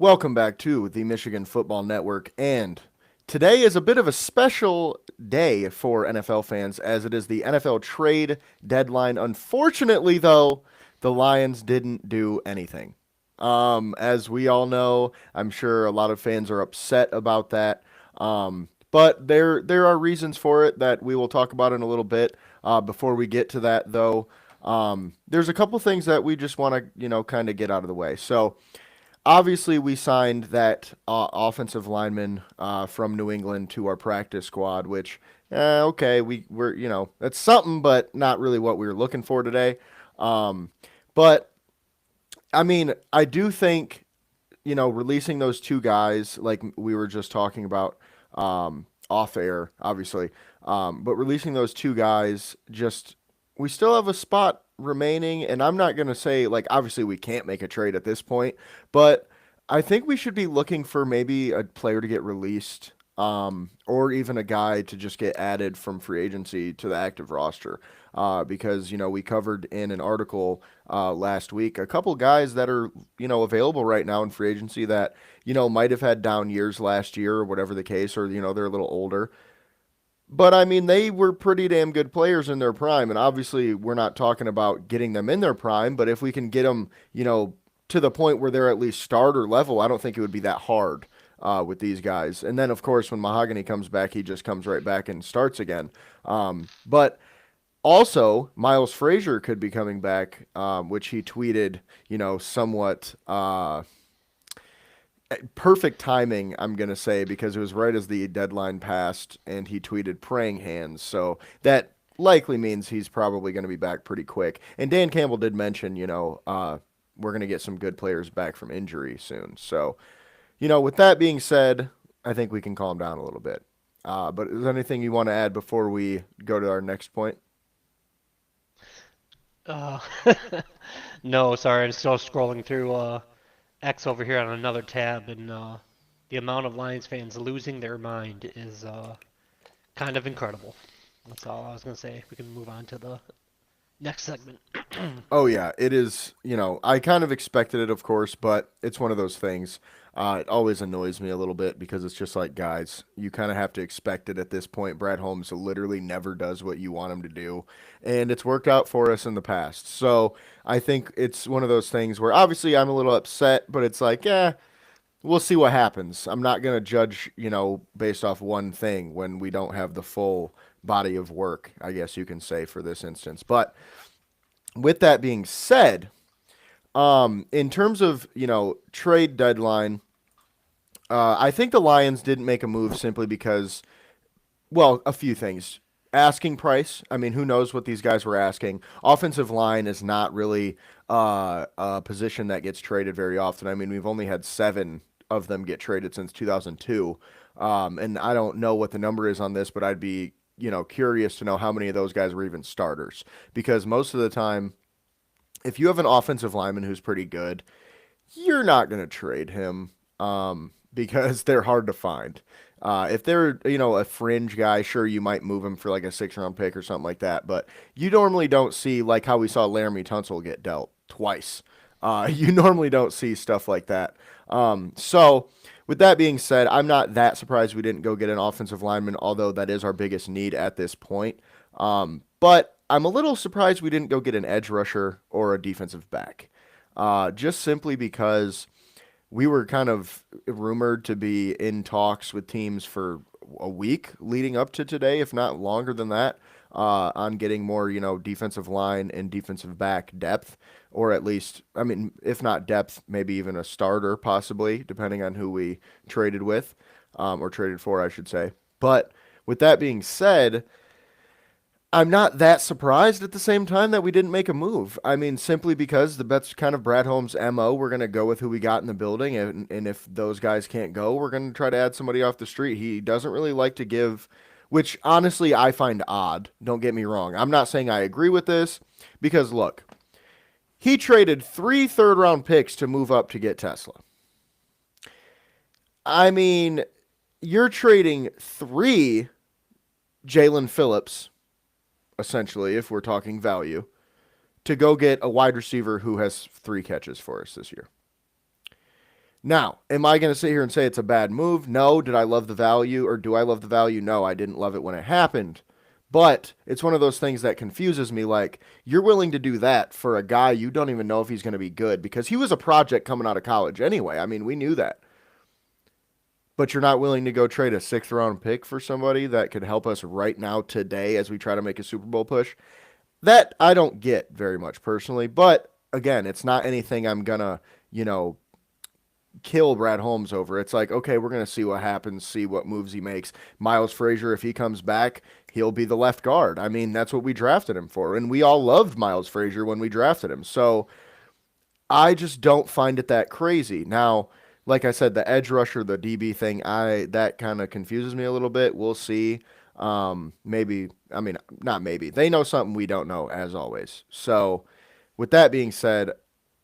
Welcome back to the Michigan Football Network, and today is a bit of a special day for NFL fans as it is the NFL trade deadline. Unfortunately, though, the Lions didn't do anything. As we all know, I'm sure a lot of fans are upset about that. But there are reasons for it that we will talk about in a little bit. Before we get to that, though, there's a couple things that we just want to kind of get out of the way. So. Obviously, we signed that offensive lineman from New England to our practice squad, which, okay, we're that's something, but not really what we were looking for today. Um, but I mean, I do think releasing those two guys, like we were just talking about off air, obviously, but releasing those two guys, just we still have a spot remaining, and I'm not gonna say like obviously we can't make a trade at this point, but I think we should be looking for maybe a player to get released, or even a guy to just get added from free agency to the active roster. Because we covered in an article last week a couple guys that are available right now in free agency that might have had down years last year or whatever the case, or they're a little older. But I mean, they were pretty damn good players in their prime, and obviously we're not talking about getting them in their prime, but if we can get them, to the point where they're at least starter level, I don't think it would be that hard with these guys. And then, of course, when Mahogany comes back, he just comes right back and starts again. But also, Miles Frazier could be coming back, which he tweeted, somewhat perfect timing, I'm going to say, because it was right as the deadline passed and he tweeted praying hands. So that likely means he's probably going to be back pretty quick. And Dan Campbell did mention, we're going to get some good players back from injury soon. So, with that being said, I think we can calm down a little bit. But is there anything you want to add before we go to our next point? Uh, no, sorry, I'm still scrolling through X over here on another tab, and the amount of Lions fans losing their mind is kind of incredible. That's all I was gonna say. We can move on to the next segment. Oh yeah, it is. I kind of expected it, of course, but it's one of those things. It always annoys me a little bit because it's just like, guys, you kind of have to expect it at this point. Brad Holmes literally never does what you want him to do, and it's worked out for us in the past. So I think it's one of those things where obviously I'm a little upset, but it's like, yeah, we'll see what happens. I'm not gonna judge, based off one thing when we don't have the full body of work, I guess you can say for this instance, but with that being said, in terms of trade deadline, I think the Lions didn't make a move simply because, well, a few things. Asking price. I mean, who knows what these guys were asking? Offensive line is not really a position that gets traded very often. I mean, we've only had seven of them get traded since 2002, and I don't know what the number is on this, but I'd be curious to know how many of those guys were even starters because most of the time if you have an offensive lineman who's pretty good, you're not going to trade him because they're hard to find. If they're, a fringe guy, sure, you might move him for like a 6 round pick or something like that. But you normally don't see, like how we saw Laramie Tunsil get dealt twice. You normally don't see stuff like that. So, with that being said, I'm not that surprised we didn't go get an offensive lineman, although that is our biggest need at this point. But I'm a little surprised we didn't go get an edge rusher or a defensive back. Just simply because we were kind of rumored to be in talks with teams for a week leading up to today, if not longer than that, on getting more, defensive line and defensive back depth, or at least, I mean, if not depth, maybe even a starter, possibly, depending on who we traded with, or traded for, I should say. But with that being said, I'm not that surprised at the same time that we didn't make a move. I mean, simply because that's kind of Brad Holmes' MO. We're going to go with who we got in the building, and if those guys can't go, we're going to try to add somebody off the street. He doesn't really like to give, which honestly I find odd. Don't get me wrong. I'm not saying I agree with this, because look, he traded 3 third round picks to move up to get Tesla. I mean, you're trading three Jalen Phillips essentially, if we're talking value, to go get a wide receiver who has 3 catches for us this year. Now, am I going to sit here and say it's a bad move? No. Did I love the value, or do I love the value? No, I didn't love it when it happened. But it's one of those things that confuses me. Like, you're willing to do that for a guy you don't even know if he's going to be good, because he was a project coming out of college anyway. I mean, we knew that. But you're not willing to go trade a sixth round pick for somebody that could help us right now today as we try to make a Super Bowl push. That I don't get very much personally. But again, it's not anything I'm going to, you know, kill Brad Holmes over. It's like, okay, we're going to see what happens, see what moves he makes. Miles Frazier, if he comes back, he'll be the left guard. I mean, that's what we drafted him for. And we all loved Miles Frazier when we drafted him. So I just don't find it that crazy. Now, like I said, the edge rusher, the DB thing, that kind of confuses me a little bit. We'll see. Maybe, I mean, not maybe. They know something we don't know, as always. So, with that being said,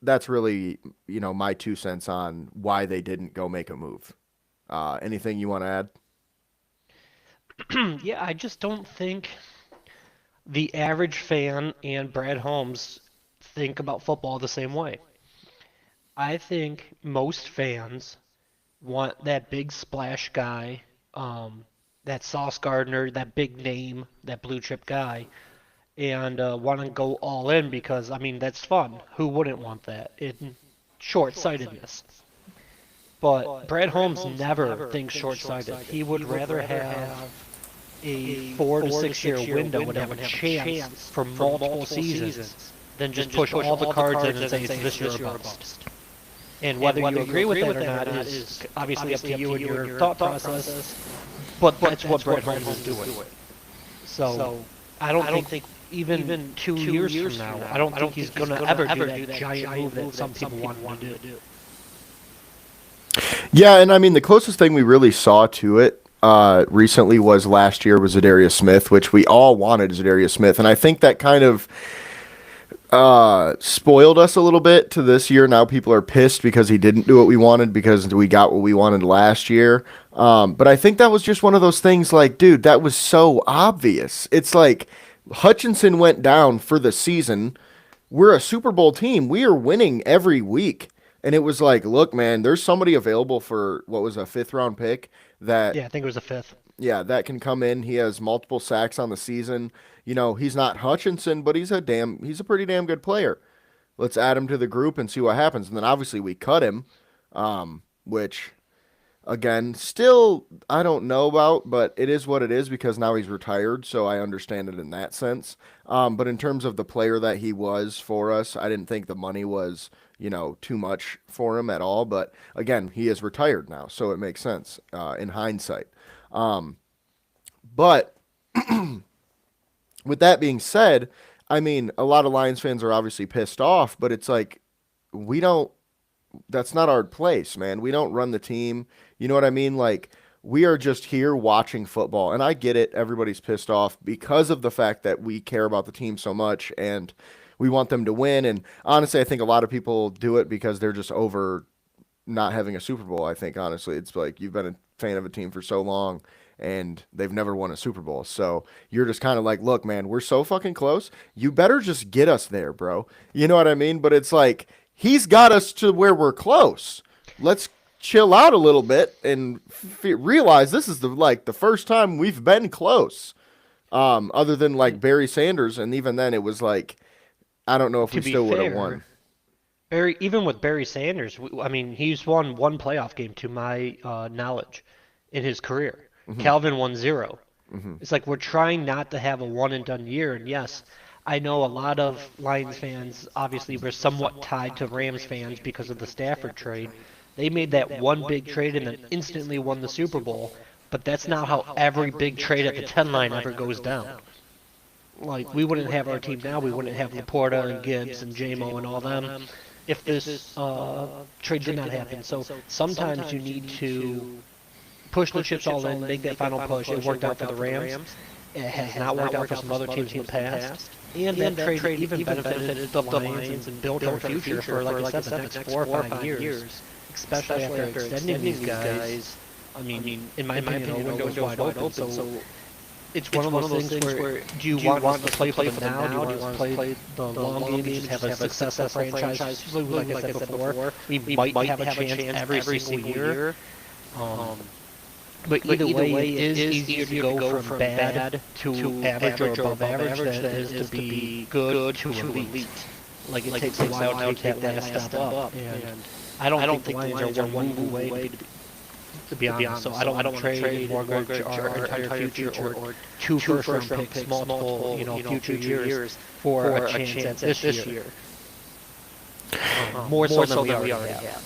that's really, my 2 cents on why they didn't go make a move. Anything you want to add? Yeah, I just don't think the average fan and Brad Holmes think about football the same way. I think most fans want that big splash guy, that Sauce Gardner, that big name, that blue chip guy, and want to go all in because, I mean, that's fun. Who wouldn't want that? In short-sightedness. But Brad Holmes never thinks short-sighted. He would rather have a 4 to 6 year window would have a chance for multiple seasons than just push all the cards in and say it's this year or bust. And whether you agree with that or not is obviously up to you and your thought process, but that's what Brett Holmes is doing. So I don't think even 2 years from now, I don't think he's going to ever do that giant move that some people want him to do. Yeah, and I mean, the closest thing we really saw to it recently was last year was Zadarius Smith, which we all wanted Zadarius Smith. And I think that kind of spoiled us a little bit to this year. Now people are pissed because he didn't do what we wanted because we got what we wanted last year. But I think that was just one of those things like, dude, that was so obvious. It's like Hutchinson went down for the season. We're a Super Bowl team. We are winning every week. And it was like, look, man, there's somebody available for what was a 5th round pick that, Yeah, I think it was a fifth. yeah, that can come in. He has multiple sacks on the season. He's not Hutchinson, but he's a pretty damn good player. Let's add him to the group and see what happens. And then obviously we cut him, which again, still I don't know about, but it is what it is because now he's retired, so I understand it in that sense. But in terms of the player that he was for us, I didn't think the money was, too much for him at all. But again, he is retired now, so it makes sense in hindsight. But with that being said, I mean, a lot of Lions fans are obviously pissed off, but it's like we don't that's not our place, man. We don't run the team. You know what I mean? Like, we are just here watching football. And I get it. Everybody's pissed off because of the fact that we care about the team so much and we want them to win. And honestly, I think a lot of people do it because they're just over not having a Super Bowl. I think, honestly, it's like you've been a fan of a team for so long and they've never won a Super Bowl. So you're just kind of like, look, man, we're so fucking close. You better just get us there, bro. You know what I mean? But it's like, he's got us to where we're close. Let's chill out a little bit and realize this is the first time we've been close. Other than like Barry Sanders, and even then it was like I don't know if To we be still would have fair, won. Even with Barry Sanders, I mean, he's won one playoff game to my knowledge in his career. Calvin won zero. It's like we're trying not to have a one and done year. And yes, I know a lot of Lions fans obviously were somewhat tied to Rams fans because of the Stafford trade. They made that one big trade and then instantly won the Super Bowl. But that's not how every big trade at the 10 line ever goes down. Like, we wouldn't have our team now. We wouldn't have Laporta and Gibbs and J-Mo and all them if this trade did not happen. So sometimes you need to push the chips all in, make that final push. It worked out for the Rams. It has not worked out for some other teams in the past. And that trade even benefited the Lions and built our future for, like I said, the next 4 or 5 years. Especially after extending these guys. I mean, in my opinion, the window's wide open. So it's one of those things where do you want us to play for them now? Do you want us to play the long game and just have a successful franchise? Usually, like I said before, we might have a chance every single year. Um, but either way, it is easier to go from bad to average or above average than it is to be good to elite. Like it takes a while to take that last step up, and I don't think the Lions are one move away to be honest. So I don't want to trade mortgage our entire future or two first-round picks, multiple future years for a chance at this year. More so than we already have.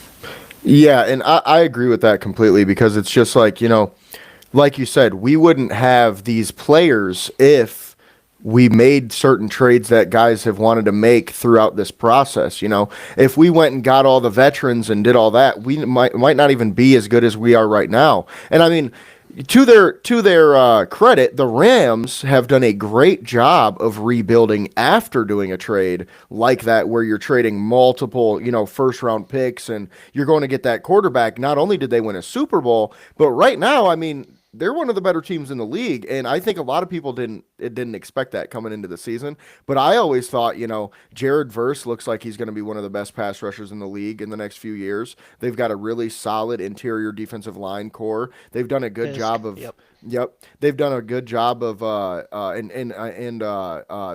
Yeah, and I agree with that completely because it's just like, like you said, we wouldn't have these players if we made certain trades that guys have wanted to make throughout this process. If we went and got all the veterans and did all that, we might not even be as good as we are right now. And I mean, to their credit, the Rams have done a great job of rebuilding after doing a trade like that, where you're trading multiple, first round picks and you're going to get that quarterback. Not only did they win a Super Bowl, but right now, I mean, they're one of the better teams in the league, and I think a lot of people didn't expect that coming into the season. But I always thought, Jared Verse looks like he's going to be one of the best pass rushers in the league in the next few years. They've got a really solid interior defensive line core. They've done a good job of. Yep. They've done a good job of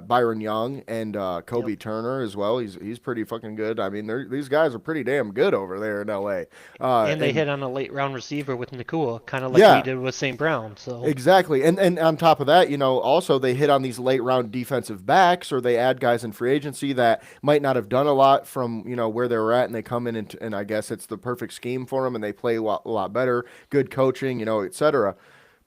Byron Young and Kobe Turner as well. He's pretty fucking good. I mean, these guys are pretty damn good over there in LA. And they hit on a late round receiver with Nakua, kind of like we did with St. Brown. So exactly. And on top of that, also they hit on these late round defensive backs, or they add guys in free agency that might not have done a lot from where they were at, and they come in and I guess it's the perfect scheme for them, and they play a lot better. Good coaching, etc.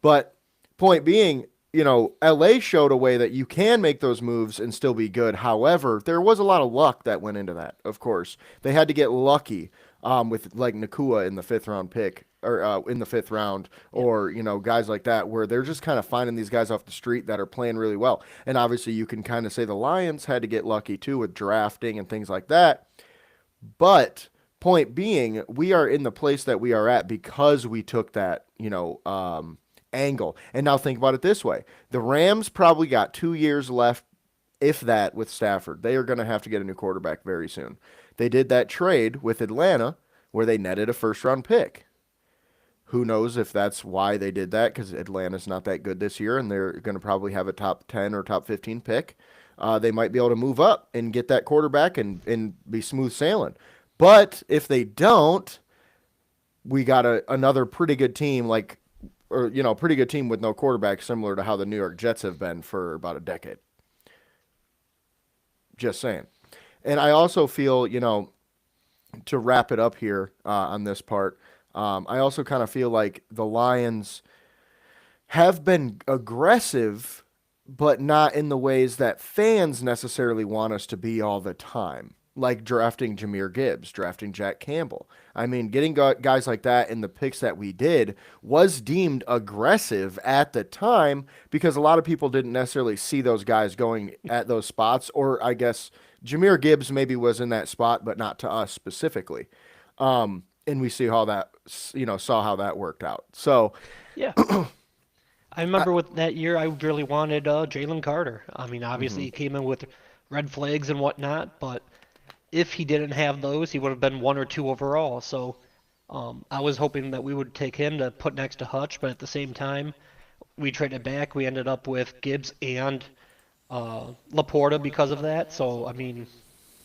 But point being, LA showed a way that you can make those moves and still be good. However, there was a lot of luck that went into that. Of course, they had to get lucky with like Nakua in the fifth round pick, or in the fifth round, or guys like that, where they're just kind of finding these guys off the street that are playing really well. And obviously, you can kind of say the Lions had to get lucky too with drafting and things like that. But point being, we are in the place that we are at because we took that, angle. And now think about it this way. The Rams probably got 2 years left, if that, with Stafford. They are going to have to get a new quarterback very soon. They did that trade with Atlanta where they netted a first-round pick. Who knows if that's why they did that, because Atlanta's not that good this year, and they're going to probably have a top 10 or top 15 pick. They might be able to move up and get that quarterback and be smooth sailing. But if they don't, we got another pretty good team pretty good team with no quarterback, similar to how the New York Jets have been for about a decade. Just saying. And I also feel, to wrap it up here on this part, I also kind of feel like the Lions have been aggressive, but not in the ways that fans necessarily want us to be all the time. Like drafting Jahmyr Gibbs, drafting Jack Campbell. I mean, getting guys like that in the picks that we did was deemed aggressive at the time because a lot of people didn't necessarily see those guys going at those spots. Or I guess Jahmyr Gibbs maybe was in that spot, but not to us specifically. And we see how that, saw how that worked out. So, yeah. I remember with that year, I really wanted Jalen Carter. I mean, obviously he came in with red flags and whatnot, but if he didn't have those, he would have been 1 or 2 overall. So I was hoping that we would take him to put next to Hutch, but at the same time, we traded back. We ended up with Gibbs and Laporta because of that. So, I mean,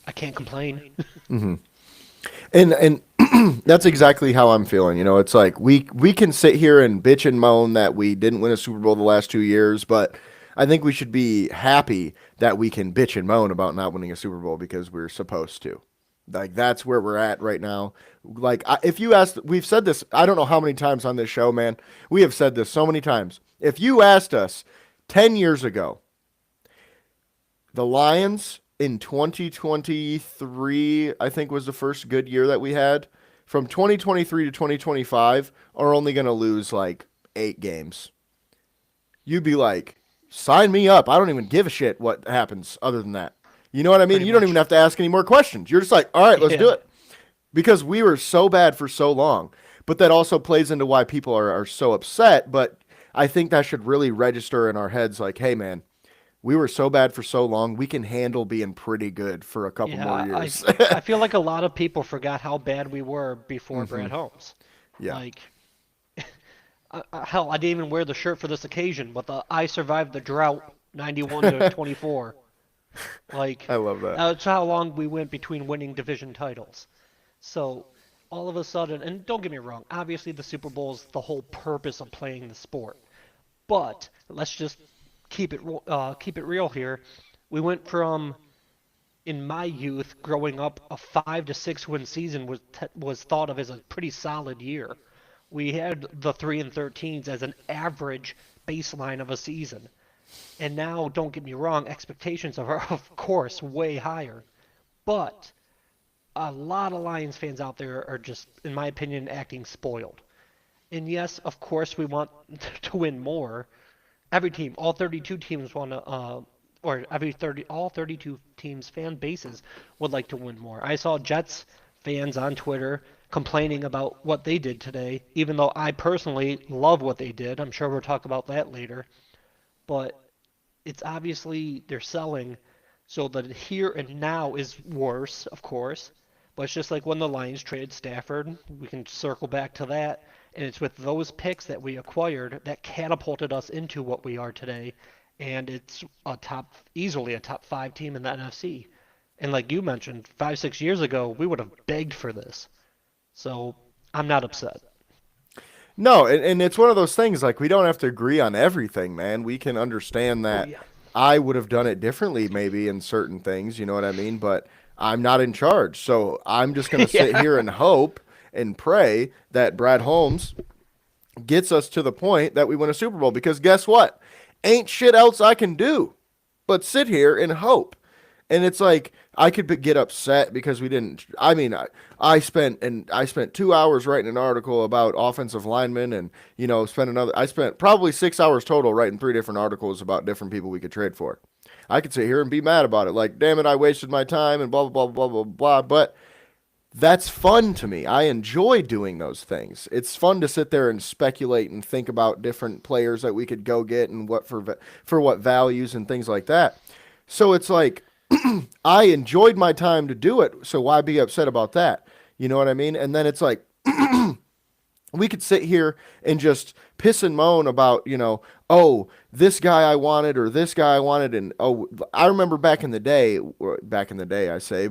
I can't complain. And that's exactly how I'm feeling. It's like we can sit here and bitch and moan that we didn't win a Super Bowl the last 2 years, but I think we should be happy that we can bitch and moan about not winning a Super Bowl because we're supposed to. Like, that's where we're at right now. Like, if you asked, we've said this, I don't know how many times on this show, man. We have said this so many times. If you asked us 10 years ago, the Lions in 2023, I think was the first good year that we had, from 2023 to 2025, are only going to lose like 8 games. You'd be like, sign me up. I don't even give a shit what happens other than that. You know what I mean? You don't even have to ask any more questions. You're just like, all right, let's do it. Because we were so bad for so long. But that also plays into why people are so upset. But I think that should really register in our heads like, hey, man, we were so bad for so long. We can handle being pretty good for a couple Yeah, more I years. I feel like a lot of people forgot how bad we were before Hmm. Brad Holmes. Yeah. Like, hell, I didn't even wear the shirt for this occasion, but the I survived the drought 91 to 24. Like, I love that. that's how long we went between winning division titles. So, all of a sudden, and don't get me wrong, obviously the Super Bowl is the whole purpose of playing the sport. But let's just keep it real here. We went from in my youth, growing up, a 5 to 6 win season was thought of as a pretty solid year. We had the 3 and 13s as an average baseline of a season, and now, don't get me wrong, expectations are of course way higher. But a lot of Lions fans out there are just, in my opinion, acting spoiled. And yes, of course, we want to win more. Every team, all 32 teams want to, or every 30, all 32 teams fan bases would like to win more. I saw Jets fans on Twitter complaining about what they did today, even though I personally love what they did. I'm sure we'll talk about that later. But it's obviously they're selling so that here and now is worse, of course. But it's just like when the Lions traded Stafford, we can circle back to that. And it's with those picks that we acquired that catapulted us into what we are today. And it's easily a top five team in the NFC. And like you mentioned, 5, 6 years ago, we would have begged for this. So I'm not upset. No, and it's one of those things like we don't have to agree on everything, man. We can understand Oh that yeah. I would have done it differently maybe in certain things, you know what I mean? But I'm not in charge. So I'm just going to sit Yeah. here and hope and pray that Brad Holmes gets us to the point that we win a Super Bowl because guess what? Ain't shit else I can do but sit here and hope. And it's like I could get upset because we didn't. I mean, I spent 2 hours writing an article about offensive linemen, and spent another. I spent probably 6 hours total writing three different articles about different people we could trade for. I could sit here and be mad about it, like, damn it, I wasted my time and blah blah blah blah blah blah. But that's fun to me. I enjoy doing those things. It's fun to sit there and speculate and think about different players that we could go get and what for what values and things like that. So it's like I enjoyed my time to do it, so why be upset about that? You know what I mean? And then it's like we could sit here and just piss and moan about, oh, this guy I wanted or this guy I wanted. And, oh, I remember back in the day, I say,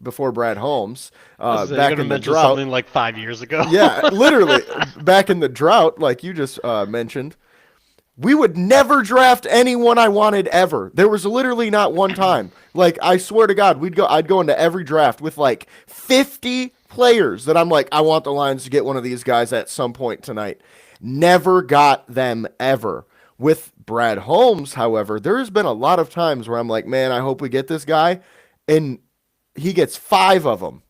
before Brad Holmes, I was you're back gonna in the mention drought. something like 5 years ago. Yeah, literally, back in the drought, like you just mentioned, we would never draft anyone I wanted ever. There was literally not one time. Like I swear to God, I'd go into every draft with like 50 players that I'm like, I want the Lions to get one of these guys at some point tonight. Never got them ever. With Brad Holmes, however, there's been a lot of times where I'm like, man, I hope we get this guy, and he gets five of them,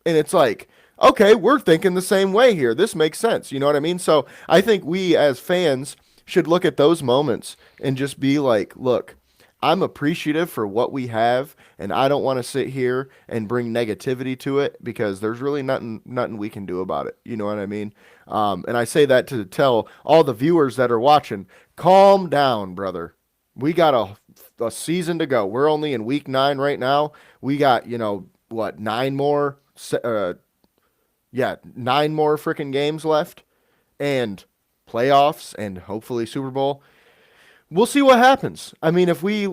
and it's like, okay, we're thinking the same way here. This makes sense. You know what I mean? So I think we as fans should look at those moments and just be like, look, I'm appreciative for what we have, and I don't want to sit here and bring negativity to it because there's really nothing we can do about it. You know what I mean? And I say that to tell all the viewers that are watching, calm down, brother. We got a season to go. We're only in week 9 right now. We got, what, 9 more? Yeah, 9 more freaking games left and playoffs and hopefully Super Bowl. We'll see what happens. I mean, if we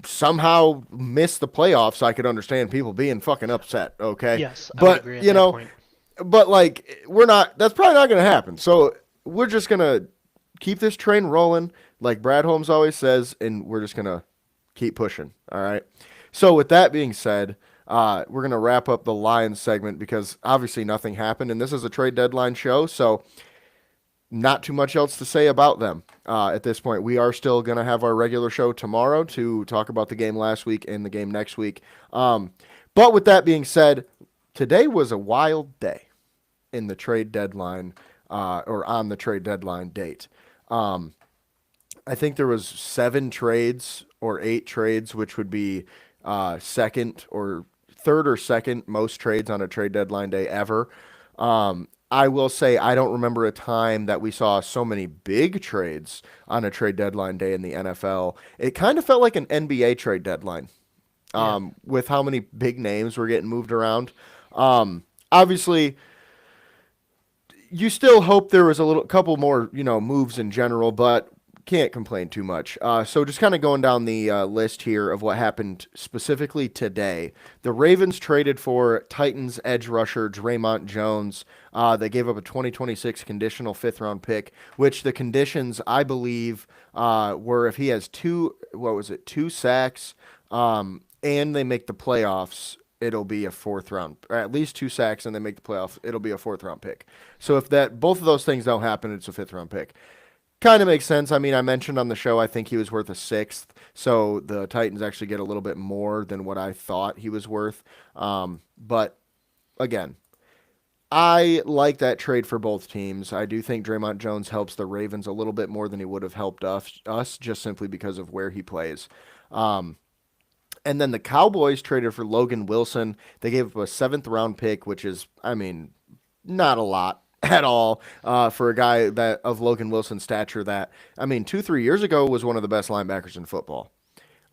somehow miss the playoffs, I could understand people being fucking upset, okay? Yes, I would But, agree at that point. but like we're not that's probably not going to happen. So, we're just going to keep this train rolling like Brad Holmes always says, and we're just going to keep pushing, all right? So, with that being said, we're going to wrap up the Lions segment because obviously nothing happened, and this is a trade deadline show, so not too much else to say about them at this point. We are still going to have our regular show tomorrow to talk about the game last week and the game next week. But with that being said, today was a wild day in the trade deadline or on the trade deadline date. I think there was 7 trades or 8 trades, which would be second or third or second most trades on a trade deadline day ever. I will say I don't remember a time that we saw so many big trades on a trade deadline day in the NFL. It kind of felt like an NBA trade deadline, Yeah. with how many big names were getting moved around. Obviously, you still hope there was a little couple more, moves in general, but can't complain too much. So just kind of going down the list here of what happened specifically today. The Ravens traded for Titans edge rusher Draymond Jones. They gave up a 2026 conditional fifth round pick, which the conditions I believe were if he has two sacks, and they make the playoffs, it'll be a fourth round, or at least two sacks, and they make the playoff, it'll be a fourth round pick. So if that both of those things don't happen, it's a fifth round pick. Kind of makes sense. I mean, I mentioned on the show I think he was worth a sixth, so the Titans actually get a little bit more than what I thought he was worth. But again, I like that trade for both teams. I do think Draymond Jones helps the Ravens a little bit more than he would have helped us just simply because of where he plays. Um, and then the Cowboys traded for Logan Wilson. They gave up a seventh round pick, which is, I mean, not a lot at all for a guy that of Logan Wilson's stature. That, I mean, 2 3 years ago was one of the best linebackers in football.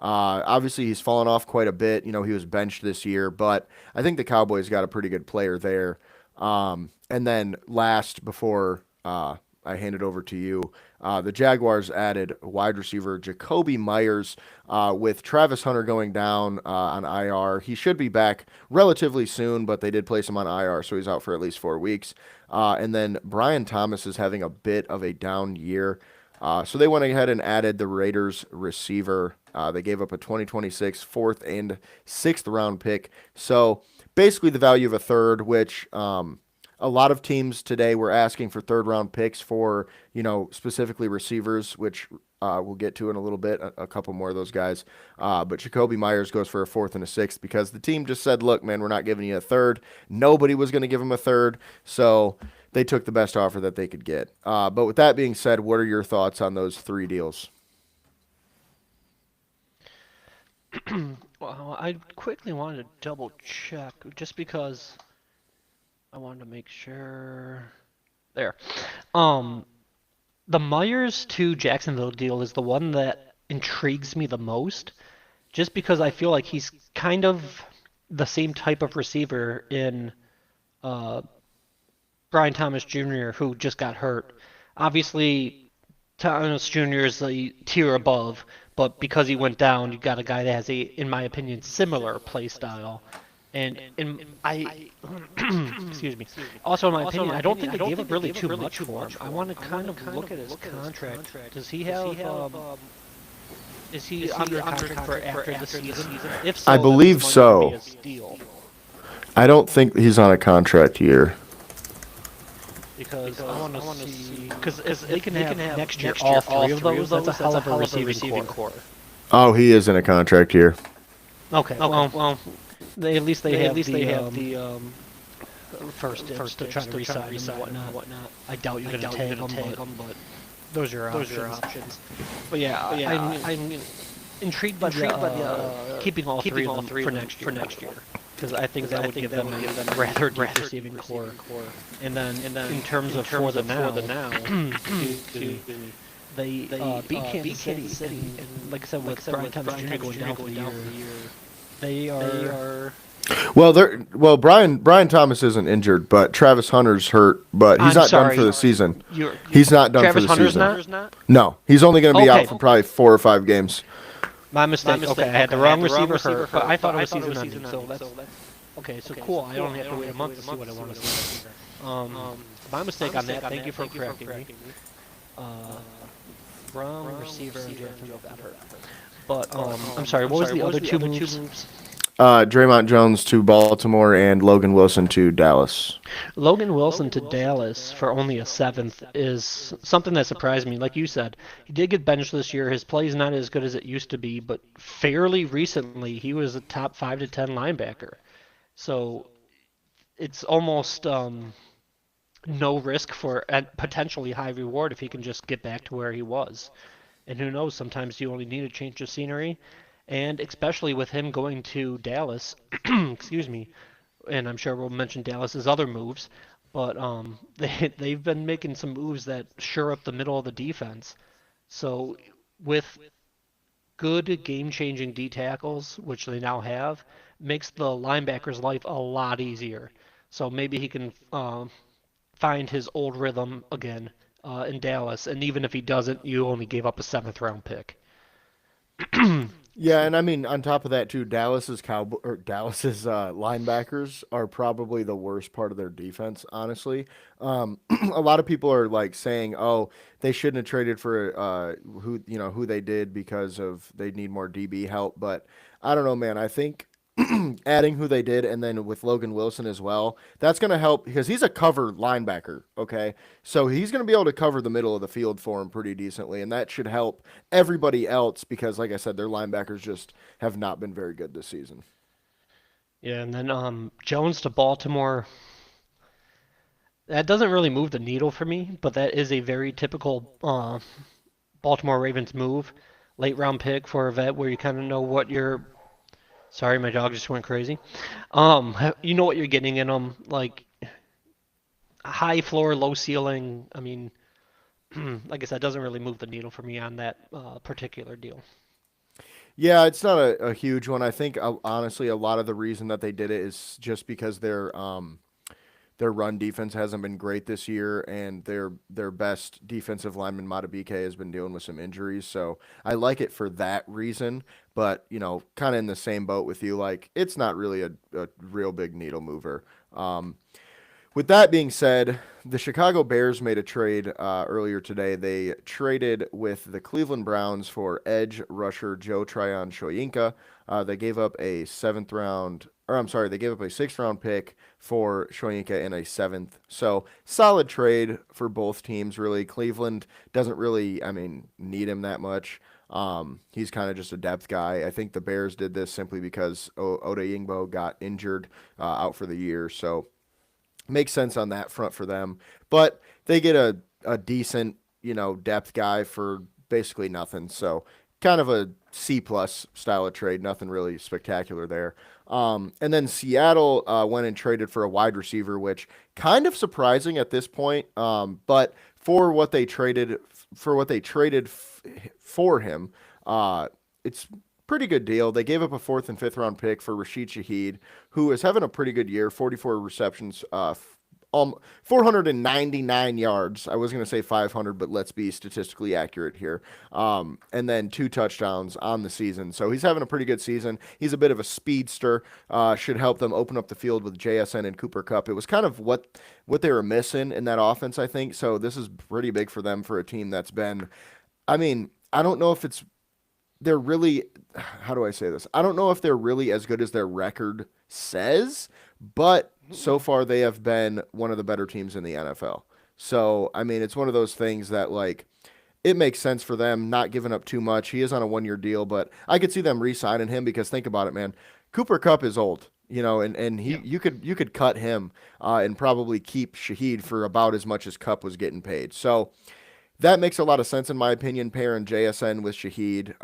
Obviously, he's fallen off quite a bit. He was benched this year, but I think the Cowboys got a pretty good player there. And then last, before I hand it over to you, the Jaguars added wide receiver Jacoby Myers with Travis Hunter going down on IR. He should be back relatively soon, but they did place him on IR, so he's out for at least 4 weeks. And then Brian Thomas is having a bit of a down year. So they went ahead and added the Raiders receiver. They gave up a 2026 fourth and sixth round pick. So basically the value of a third, which a lot of teams today were asking for third round picks for, specifically receivers, which we'll get to in a little bit, a couple more of those guys. But Jacoby Myers goes for a fourth and a sixth because the team just said, look, man, we're not giving you a third. Nobody was going to give him a third. So they took the best offer that they could get. But with that being said, what are your thoughts on those three deals? Well, I quickly wanted to double check just because I wanted to make sure. There. Um, the Myers to Jacksonville deal is the one that intrigues me the most, just because I feel like he's kind of the same type of receiver in uh, Brian Thomas Jr., who just got hurt. Obviously, Thomas Jr. is a tier above, but because he went down, you got a guy that has a, in my opinion, similar play style. And excuse me. Also, in my opinion, I don't think they gave up really too much for him. I want to kind of look at his contract. Does he have, is he under contract for after the season? If I so, then this believe might be so. a steal. I don't think he's on a contract year. Because I want to see, because if they can have next year all three of those, that's a hell of a receiving core. Oh, he is in a contract year. Okay, well, they at least they have the first dibs to try to resign and whatnot. I doubt you're gonna take them, but those are your options. But yeah, I'm intrigued by the keeping all three of them for next year. Because I think that would give them a rather deep receiving core. And then in terms of for the now, they beat Kansas City, and like I said, with Brian Thomas Jr. going down for the year, they are. Well, Brian Thomas isn't injured, but Travis Hunter's hurt, but he's not done for the season. He's not done for the Travis season. Hunter's not? No, he's only going to be out for probably 4 or 5 games. My mistake. Okay, I had the wrong receiver hurt, but I thought it was season ending, so that's okay. So cool. I only have to wait a month to see what I want to see. My mistake on that. Thank you for correcting me. Wrong receiver in Jacksonville got hurt. But I'm sorry. What was the other two moves? Draymond Jones to Baltimore and Logan Wilson to Dallas. Logan Wilson to Dallas for only a seventh is something that surprised me. Like you said, he did get benched this year. His play is not as good as it used to be, but fairly recently he was a top 5 to 10 linebacker. So it's almost no risk for a potentially high reward if he can just get back to where he was. And who knows, sometimes you only need a change of scenery. And especially with him going to Dallas, excuse me, and I'm sure we'll mention Dallas's other moves, but they've been making some moves that shore up the middle of the defense. So with good game-changing D tackles, which they now have, makes the linebacker's life a lot easier. So maybe he can find his old rhythm again in Dallas. And even if he doesn't, you only gave up a seventh round pick. Yeah, and I mean on top of that too, Dallas's linebackers are probably the worst part of their defense, honestly. A lot of people are like saying, "Oh, they shouldn't have traded for who they did because of they need more DB help." But I don't know, man. I think adding who they did and then with Logan Wilson as well, that's going to help because he's a cover linebacker, okay? So he's going to be able to cover the middle of the field for him pretty decently, and that should help everybody else because, like I said, their linebackers just have not been very good this season. Yeah, and then Jones to Baltimore. That doesn't really move the needle for me, but that is a very typical Baltimore Ravens move. Late round pick for a vet where you kind of know what you're. Sorry, my dog just went crazy. You know what you're getting in them, like high floor, low ceiling. I mean, like I said, doesn't really move the needle for me on that particular deal. Yeah, it's not a huge one. I think honestly, a lot of the reason that they did it is just because their run defense hasn't been great this year, and their best defensive lineman Matabike has been dealing with some injuries. So I like it for that reason. But kind of in the same boat with you, like it's not really a real big needle mover. With that being said, the Chicago Bears made a trade earlier today. They traded with the Cleveland Browns for edge rusher Joe Tryon Shoyinka. They gave up a seventh round, or I'm sorry, they gave up a sixth round pick for Shoyinka in a seventh. So solid trade for both teams, really. Cleveland doesn't really, I mean, need him that much. He's kind of just a depth guy. I think the Bears did this simply because Oda Yingbo got injured out for the year. So makes sense on that front for them. But they get a decent, depth guy for basically nothing. So kind of a C plus style of trade. Nothing really spectacular there. And then Seattle went and traded for a wide receiver, which kind of surprising at this point. But for what they traded for him, it's pretty good deal. They gave up a fourth and fifth round pick for Rashid Shaheed, who is having a pretty good year, 44 receptions, 499 yards. I was going to say 500, but let's be statistically accurate here. And then 2 touchdowns on the season. So he's having a pretty good season. He's a bit of a speedster. Should help them open up the field with JSN and Cooper Kupp. It was kind of what they were missing in that offense, I think. So this is pretty big for them for a team that's been. I mean, I don't know if they're really, how do I say this? I don't know if they're really as good as their record says, but so far they have been one of the better teams in the NFL. So, I mean, it's one of those things that, like, it makes sense for them not giving up too much. He is on a 1 year deal, but I could see them re signing him because think about it, man. Cooper Kupp is old. And he Yeah. you could cut him and probably keep Shaheed for about as much as Kupp was getting paid. So that makes a lot of sense in my opinion. Pairing JSN with Shaheed,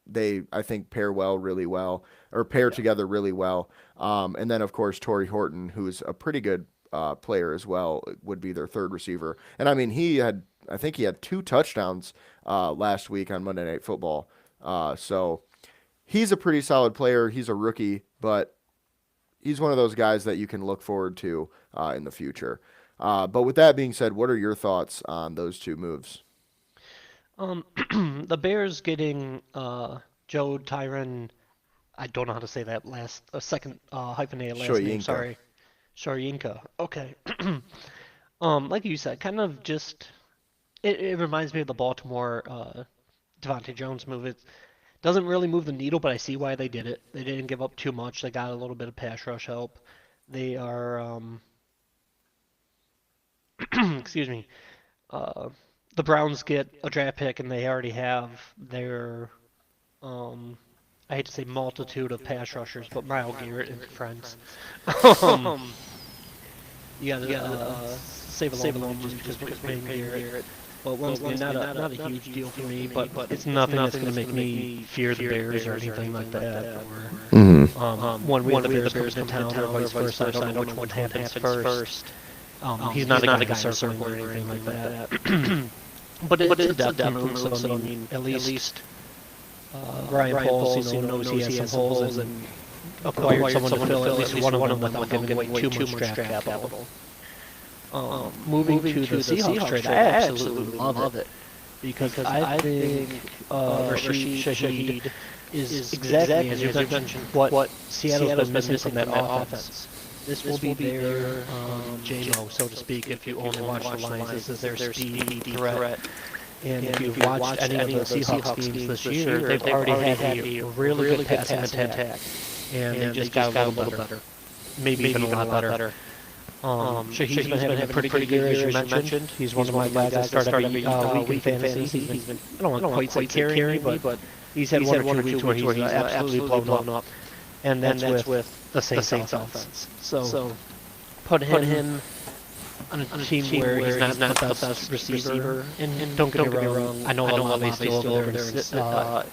they I think pair well, really well, or pair Yeah. together really well. And then of course Torrey Horton, who's a pretty good player as well, would be their third receiver. And I mean I think he had 2 touchdowns last week on Monday Night Football. So he's a pretty solid player. He's a rookie, but he's one of those guys that you can look forward to in the future. But with that being said, what are your thoughts on those two moves? Um, the Bears getting Joe Tyron. I don't know how to say that last second hyphenated last name. Shoyinka. Sorry, Sharyinka. Okay. Like you said, kind of just it reminds me of the Baltimore Devontae Jones move. It doesn't really move the needle, but I see why they did it. They didn't give up too much. They got a little bit of pass rush help. They are excuse me. Uh, the Browns get a draft pick, and they already have their um, I hate to say multitude of pass rushers, but Myles Garrett and friends. Um, you gotta save a little just because it's Wayne Garrett. But once again, not a huge deal for me, but it's nothing that's gonna make me fear the Bears or anything like that. Hmm. Or when we have the Bears come to town or vice versa, I don't know which one happens first. He's not a guy circling or anything like that. But it's a depth move, so I mean, at least Ryan Poles, knows he has some holes and acquired someone to fill at least one of them without giving away too much draft capital. Moving to the Seahawks trade, I absolutely love it because I think Rashid Shaheed is exactly, as you mentioned, what Seattle's been missing from that offense. This will be their JMO, so to speak, if you only watch the Lions. This is their speed threat. And if you've watched any of the Seahawks teams this year, they've already had a really good passing attack. And they just got a little better. Maybe even a lot better. Shaheed's been having a pretty good year, as you mentioned. He's one of my guys that start every week in fantasy. He's been, I don't want to quite say carrying me, but he's had one or two weeks where he's absolutely blown up. And that's with the Saints offense. So put him on a team where he's not the best receiver. And don't get me wrong, I know Olave's still over there in Seattle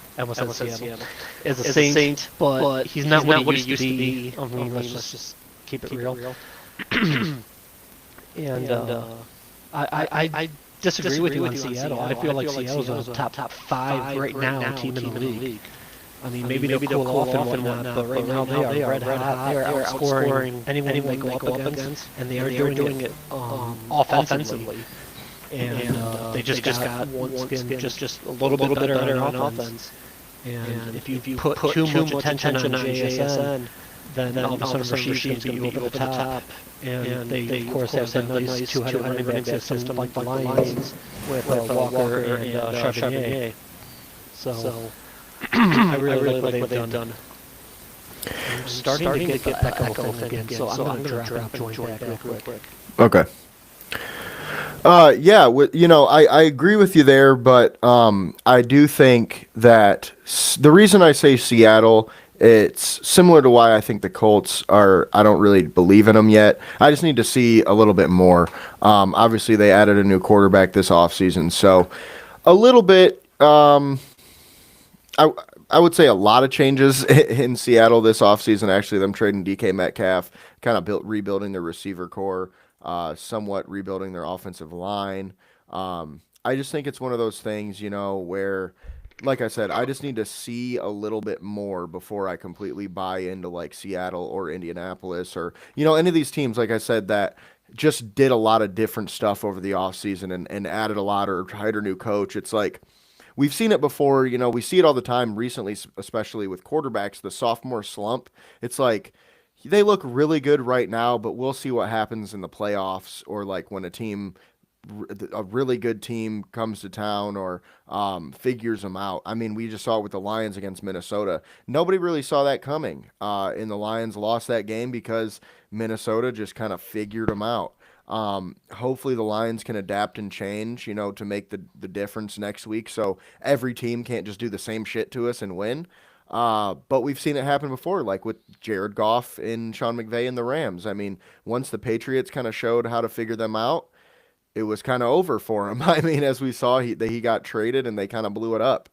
as a Saint, but he's not what he used to be. I mean, let's just keep it real. And I disagree with you on Seattle. I feel like Seattle's a top 5 right now team in the league. I mean, maybe they'll cool off and whatnot, but right now they are red hot. They are outscoring anyone they go up against, and they are doing it offensively. And they just got one skin just a little bit better on offense. And if you put too much attention on JSN, then all of a sudden Rashid's going to be over the top. And they, of course, have that nice two-headed running back system like the Lions with Walker and Charbonnet. So I really like what they've done. I'm starting to get that echo thing again, so I'm going to drop joint back real quick. Okay. Yeah, I agree with you there, but I do think that the reason I say Seattle, it's similar to why I think the Colts I don't really believe in them yet. I just need to see a little bit more. Obviously, they added a new quarterback this offseason, so a little bit, I would say a lot of changes in Seattle this offseason. Actually, them trading DK Metcalf, kind of rebuilding their receiver core, somewhat rebuilding their offensive line. I just think it's one of those things, where, like I said, I just need to see a little bit more before I completely buy into like Seattle or Indianapolis or, any of these teams, like I said, that just did a lot of different stuff over the offseason and added a lot or hired a new coach. It's like, we've seen it before, we see it all the time recently, especially with quarterbacks, the sophomore slump. It's like they look really good right now, but we'll see what happens in the playoffs or like when a really good team comes to town or figures them out. I mean, we just saw it with the Lions against Minnesota. Nobody really saw that coming. And the Lions lost that game because Minnesota just kind of figured them out. Hopefully the Lions can adapt and change, to make the difference next week. So every team can't just do the same shit to us and win. But we've seen it happen before, like with Jared Goff and Sean McVay and the Rams. I mean, once the Patriots kind of showed how to figure them out, it was kind of over for him. I mean, as we saw, he got traded and they kind of blew it up.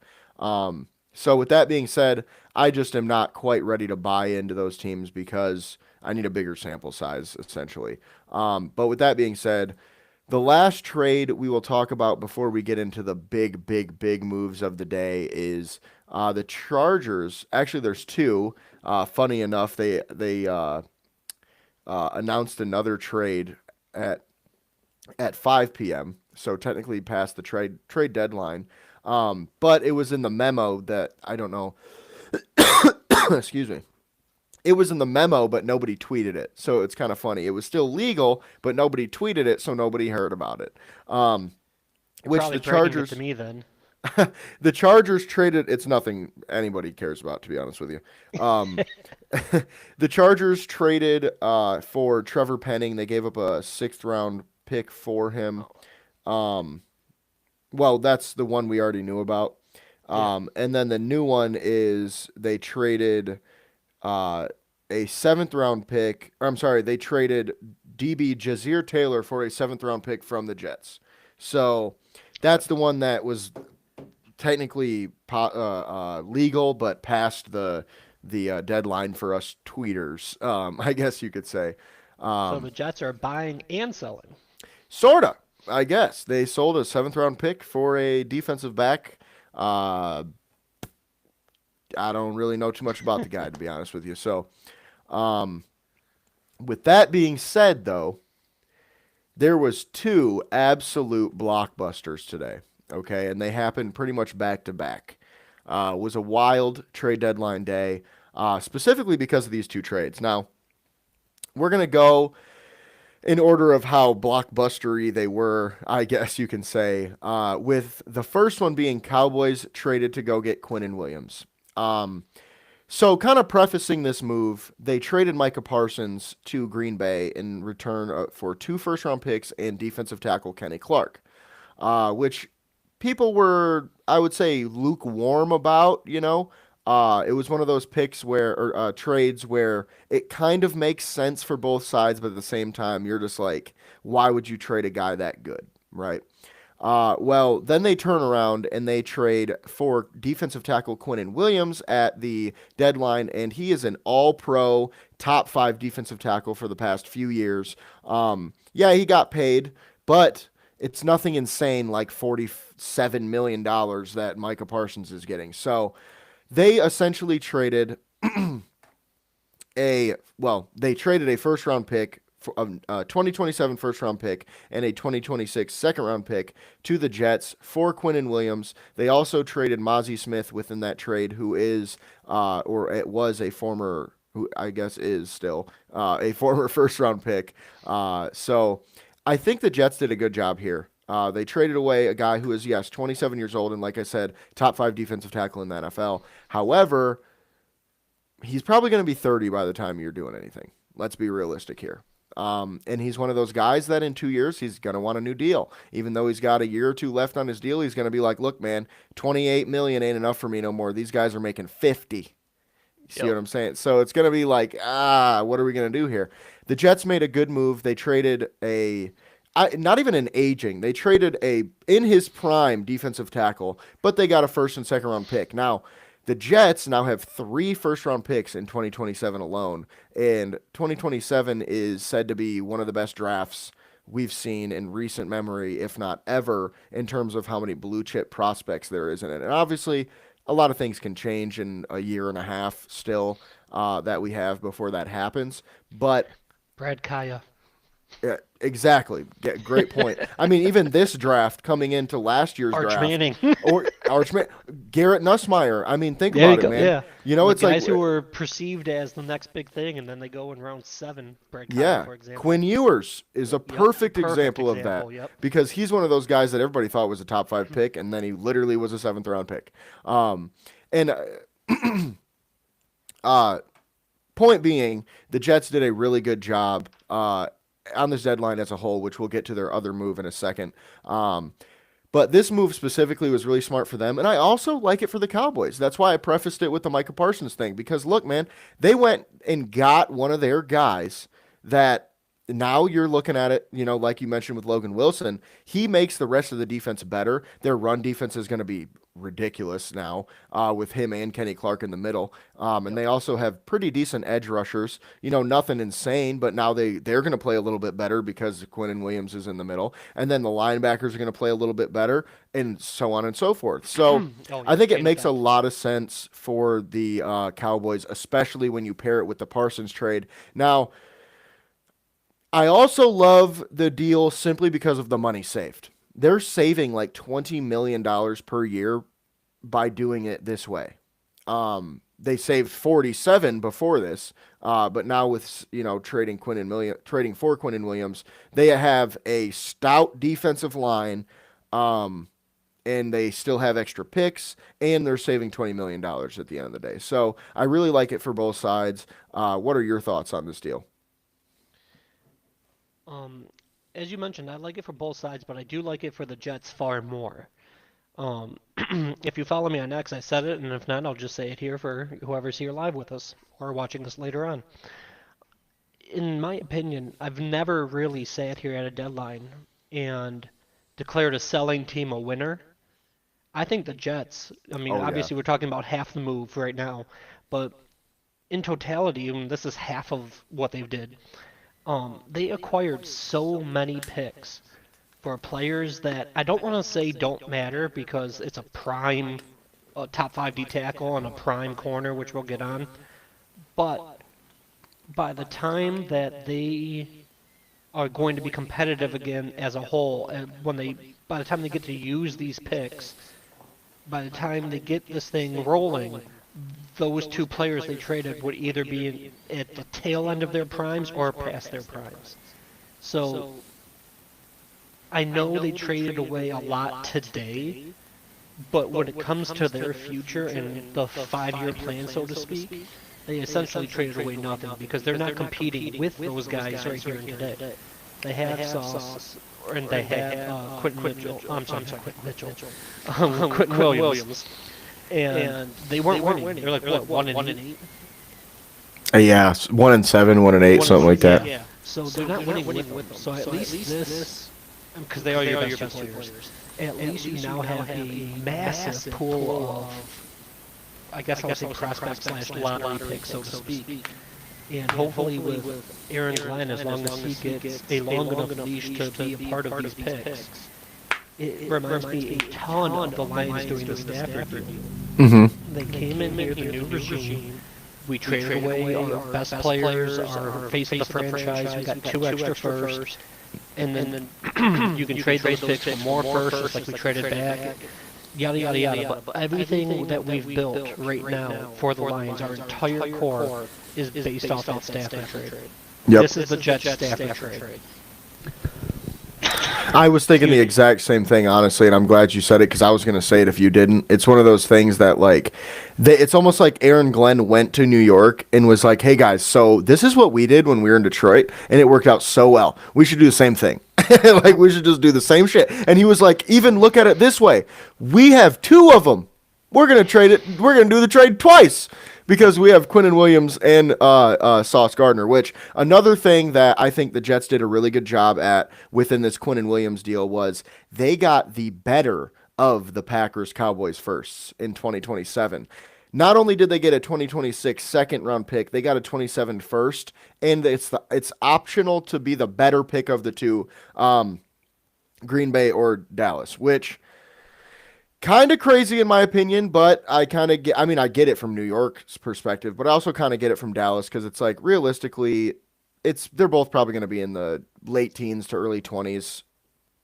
So with that being said, I just am not quite ready to buy into those teams because I need a bigger sample size, essentially. But with that being said, the last trade we will talk about before we get into the big moves of the day is the Chargers. Actually, there's two. Funny enough, they announced another trade at 5 p.m., so technically past the trade deadline. But it was in the memo that I don't know. Excuse me. It was in the memo, but nobody tweeted it. So it's kind of funny. It was still legal, but nobody tweeted it, so nobody heard about it. Which the Chargers to me then. The Chargers traded. It's nothing anybody cares about, to be honest with you. The Chargers traded for Trevor Penning. They gave up a 6th round pick for him. Well, that's the one we already knew about. And then the new one is they traded a 7th round pick. Or I'm sorry, they traded DB Jazir Taylor for a 7th round pick from the Jets. So that's the one that was technically legal, but past the deadline for us tweeters, I guess you could say. So the Jets are buying and selling. Sorta, I guess. They sold a seventh round pick for a defensive back. Uh, I don't really know too much about the guy, to be honest with you. So, um, with that being said, though, there was two absolute blockbusters today. Okay, and they happened pretty much back to back. Was a wild trade deadline day, specifically because of these two trades. Now, we're gonna go in order of how blockbustery they were, I guess you can say. With the first one being Cowboys traded to go get Quinnen Williams. So, kind of prefacing this move, they traded Micah Parsons to Green Bay in return for two first round picks and defensive tackle Kenny Clark, which people were, I would say, lukewarm about. It was one of those picks where, or trades where it kind of makes sense for both sides, but at the same time, you're just like, why would you trade a guy that good, right? Well, then they turn around and they trade for defensive tackle Quinnen Williams at the deadline, and he is an all-pro, top 5 defensive tackle for the past few years. Yeah, he got paid, but it's nothing insane like $47 million that Micah Parsons is getting. So they essentially traded they traded a first round pick, a 2027 first round pick and a 2026 second round pick to the Jets for Quinnen Williams. They also traded Mozzie Smith within that trade, who is or it was a former, who I guess is still a former first round pick. So I think the Jets did a good job here. They traded away a guy who is, yes, 27 years old, and like I said, top 5 defensive tackle in the NFL. However, he's probably going to be 30 by the time you're doing anything. Let's be realistic here. And he's one of those guys that in 2 years, he's going to want a new deal. Even though he's got a year or two left on his deal, he's going to be like, look, man, 28 million ain't enough for me no more. These guys are making 50. See what I'm saying? So it's going to be like, what are we going to do here? The Jets made a good move. They traded not even an aging. They traded a in his prime defensive tackle, but they got a first and second round pick. Now, the Jets now have 3 first round picks in 2027 alone, and 2027 is said to be one of the best drafts we've seen in recent memory, if not ever, in terms of how many blue chip prospects there is in it. And obviously, a lot of things can change in a year and a half still that we have before that happens. But Brad Kaya. yeah, exactly. Yeah, great point. I mean, even this draft coming into last year's Arch draft, Manning. or Garrett Nussmeier. I mean, think There you about go. it, man. Yeah. It's guys like, who were perceived as the next big thing, and then they go in round 7. Brad Kaya, yeah, for example. Quinn Ewers is a perfect example of that Yep. because he's one of those guys that everybody thought was a top 5 pick, and then he literally was a 7th round pick. And point being, the Jets did a really good job on this deadline as a whole, which we'll get to their other move in a second. But this move specifically was really smart for them, and I also like it for the Cowboys. That's why I prefaced it with the Micah Parsons thing, because look, man, they went and got one of their guys that now you're looking at it, like you mentioned with Logan Wilson, he makes the rest of the defense better. Their run defense is going to be ridiculous now with him and Kenny Clark in the middle. And they also have pretty decent edge rushers, nothing insane, but now they're going to play a little bit better because Quinnen Williams is in the middle. And then the linebackers are going to play a little bit better and so on and so forth. So I think it makes a lot of sense for the Cowboys, especially when you pair it with the Parsons trade. Now, I also love the deal simply because of the money saved. They're saving like $20 million per year by doing it this way. They saved 47 before this, but now with trading for Quinnen Williams, they have a stout defensive line, and they still have extra picks, and they're saving $20 million at the end of the day. So I really like it for both sides. What are your thoughts on this deal? As you mentioned, I like it for both sides, but I do like it for the Jets far more. If you follow me on X, I said it, and if not, I'll just say it here for whoever's here live with us or watching this later on. In my opinion, I've never really sat here at a deadline and declared a selling team a winner. I think the Jets, obviously we're talking about half the move right now, but in totality, this is half of what they've did. They acquired so many picks for players that I don't want to say don't matter because it's a prime top 5 D tackle and a prime corner, which we'll get on. But by the time that they are going to be competitive again as a whole, and by the time they get to use these picks, by the time they get this thing rolling, those two players they traded would either be at the tail end of their primes or past their primes. So I know they traded away a lot today, but when it comes to their future and the 5-year plan, so to speak, they essentially traded away nothing because they're not competing with those guys right here and today. They have Sauce, and they have Quentin Mitchell. I'm sorry, not Quentin Mitchell. Quentin Williams. And they weren't winning. They're like, what, 1-8? Yeah, 1-7, 1-8, something like that. Yeah. So they're not winning with them. So at least this, because they are your best players, at least you now have a massive pool of, I guess I'll say prospect / lottery picks, so to speak. And hopefully with Aaron Glenn, as long as he gets a long enough leash to be a part of these picks, it reminds me a ton of the Lions doing the Stafford deal. Mm-hmm. They came in here, the new regime. We traded away our best players, our face of the franchise. We got 2 extra firsts. And then you can trade those picks for more firsts, just like we traded back. Yada, yada, yada. But everything that we've built right now for the Lions, our entire core, is based off that Stafford trade. Yep. This is the Jets Stafford trade. I was thinking the exact same thing, honestly, and I'm glad you said it because I was going to say it if you didn't. It's one of those things that, like, it's almost like Aaron Glenn went to New York and was like, hey, guys, so this is what we did when we were in Detroit, and it worked out so well. We should do the same thing. Like, we should just do the same shit. And he was like, even look at it this way. We have 2 of them. We're going to trade it. We're going to do the trade twice. Because we have Quinnen Williams and Sauce Gardner, which another thing that I think the Jets did a really good job at within this Quinnen Williams deal was they got the better of the Packers Cowboys firsts in 2027. Not only did they get a 2026 second round pick, they got a 27 first, and it's optional to be the better pick of the two, Green Bay or Dallas, which kind of crazy in my opinion, but I kind of get, I mean, I get it from New York's perspective, but I also kind of get it from Dallas because it's like realistically, they're both probably going to be in the late teens to early 20s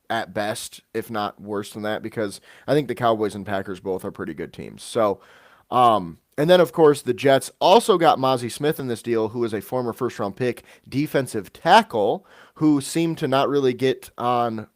at best, if not worse than that, because I think the Cowboys and Packers both are pretty good teams. So, and then of course the Jets also got Mozzie Smith in this deal, who is a former first round pick defensive tackle who seemed to not really get on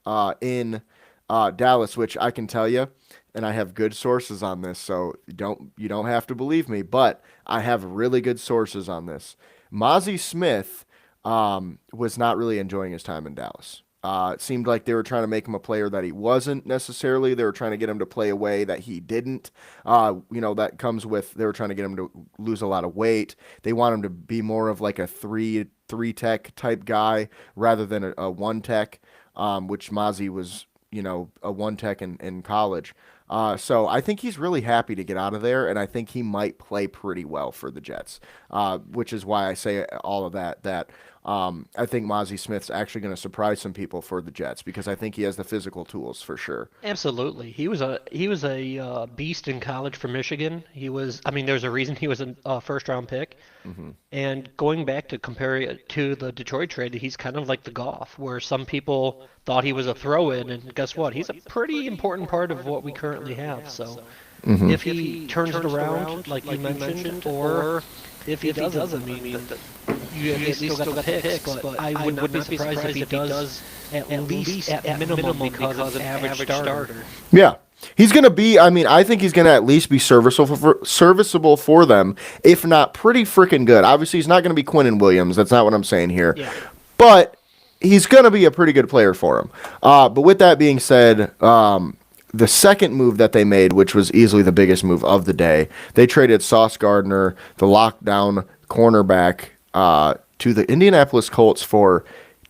in Dallas, which I can tell you. And I have good sources on this, so you don't have to believe me, but I have really good sources on this. Mozzie Smith was not really enjoying his time in Dallas. It seemed like they were trying to make him a player that he wasn't necessarily. They were trying to get him to play a way that he didn't. That comes with they were trying to get him to lose a lot of weight. They want him to be more of like a three tech type guy rather than a one tech, which Mozzie was, a one tech in college. So I think he's really happy to get out of there, and I think he might play pretty well for the Jets, which is why I say all of that. I think Mozzie Smith's actually going to surprise some people for the Jets because I think he has the physical tools for sure. Absolutely. He was a beast in college for Michigan. There's a reason he was a first round pick. Mm-hmm. And going back to compare it to the Detroit trade, he's kind of like the Goff, where some people thought he was a throw in, and guess what? He's a pretty important part of what we currently have. So Mm-hmm. if he turns it around, like you mentioned, or if he doesn't, you at least still got the picks, but I would not be surprised if he does at least at minimum because of average starter. Yeah. He's going to be, I think he's going to at least be serviceable for them, if not pretty freaking good. Obviously, he's not going to be Quinnen Williams. That's not what I'm saying here. Yeah. But he's going to be a pretty good player for him. But with that being said, the second move that they made, which was easily the biggest move of the day, they traded Sauce Gardner, the lockdown cornerback, to the Indianapolis Colts for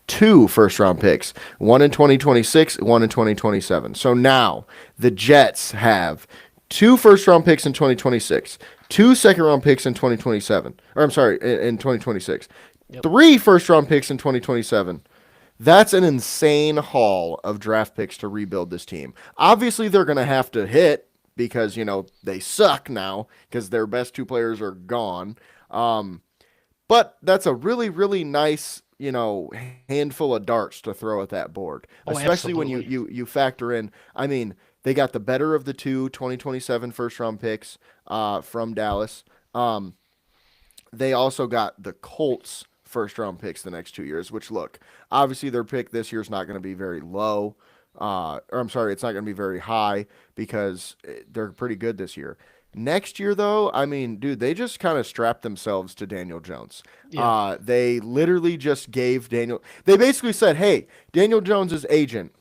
2 first-round picks, one in 2026, one in 2027. So now the Jets have 2 first-round picks in 2026, 2 second-round picks in 2027. Or I'm sorry, in 2026. Yep. 3 first-round picks in 2027. That's an insane haul of draft picks to rebuild this team. Obviously, they're going to have to hit because, they suck now because their best two players are gone. Um, but that's a really, really nice, handful of darts to throw at that board, Oh, especially when you, absolutely. you factor in, I mean, they got the better of the two 2027 first round picks from Dallas. Um, they also got the Colts first round picks the next 2 years, which look, obviously their pick this year is not going to be very low. Or I'm sorry, it's not going to be very high because they're pretty good this year. Next year, though, I mean, dude, they just kind of strapped themselves to Daniel Jones. Yeah. They literally just gave Daniel. They basically said, "Hey, Daniel Jones's agent,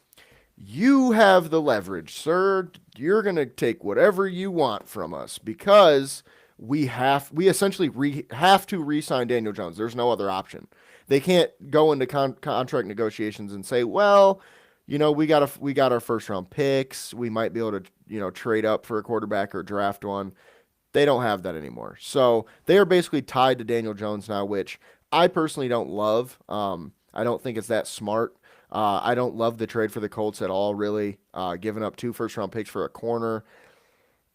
you have the leverage, sir. You're going to take whatever you want from us because we essentially have to re-sign Daniel Jones. There's no other option. They can't go into contract negotiations and say, well, we got our first round picks. We might be able to trade up for a quarterback or draft one. They don't have that anymore. So they are basically tied to Daniel Jones now, which I personally don't love. I don't think it's that smart. I don't love the trade for the Colts at all, really. Giving up 2 first round picks for a corner.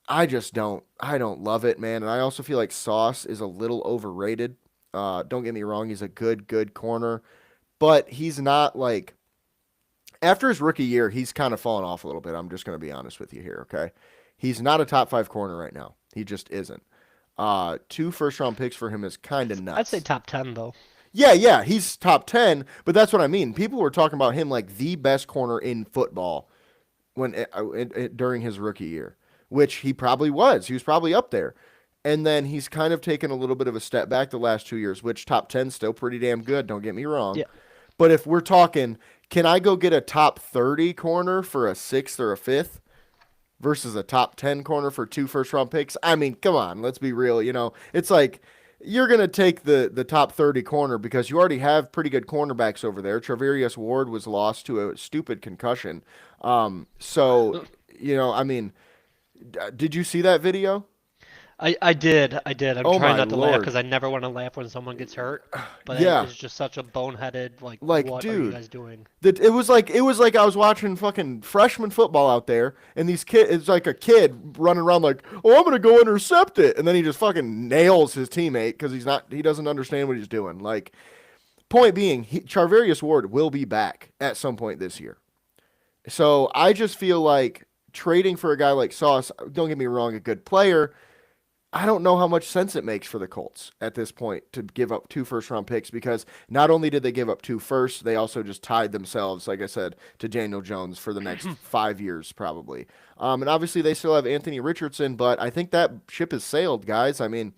I just don't. I don't love it, man. And I also feel like Sauce is a little overrated. Don't get me wrong; he's a good corner, but he's not like after his rookie year, he's kind of fallen off a little bit. I'm just going to be honest with you here, okay? He's not a top five corner right now. He just isn't. 2 first round picks for him is kind of I'd say nuts. top 10 though. Yeah, he's top 10, but that's what I mean. People were talking about him like the best corner in football during his rookie year, which he probably was. He was probably up there. And then he's kind of taken a little bit of a step back the last 2 years, which top 10 still pretty damn good, don't get me wrong. Yeah. But if we're talking, can I go get a top 30 corner for a sixth or a fifth versus a top 10 corner for 2 first round picks? I mean, come on, let's be real. It's like you're going to take the top 30 corner because you already have pretty good cornerbacks over there. Travarius Ward was lost to a stupid concussion. So, I mean, did you see that video? I did. I did. I'm Oh trying my not to laugh lord. because I never want to laugh when someone gets hurt. But it Yeah. is just such a boneheaded, like, Like, what are you dude, guys doing? it was like I was watching fucking freshman football out there, and these kid it's like a kid running around like, oh, I'm gonna go intercept it, and then he just fucking nails his teammate because he doesn't understand what he's doing. Like, point being, Charvarius Ward will be back at some point this year. So I just feel like trading for a guy like Sauce, don't get me wrong, a good player. I don't know how much sense it makes for the Colts at this point to give up 2 first round picks because not only did they give up two firsts, they also just tied themselves, like I said, to Daniel Jones for the next 5 years probably. And obviously they still have Anthony Richardson, but I think that ship has sailed, guys. I mean,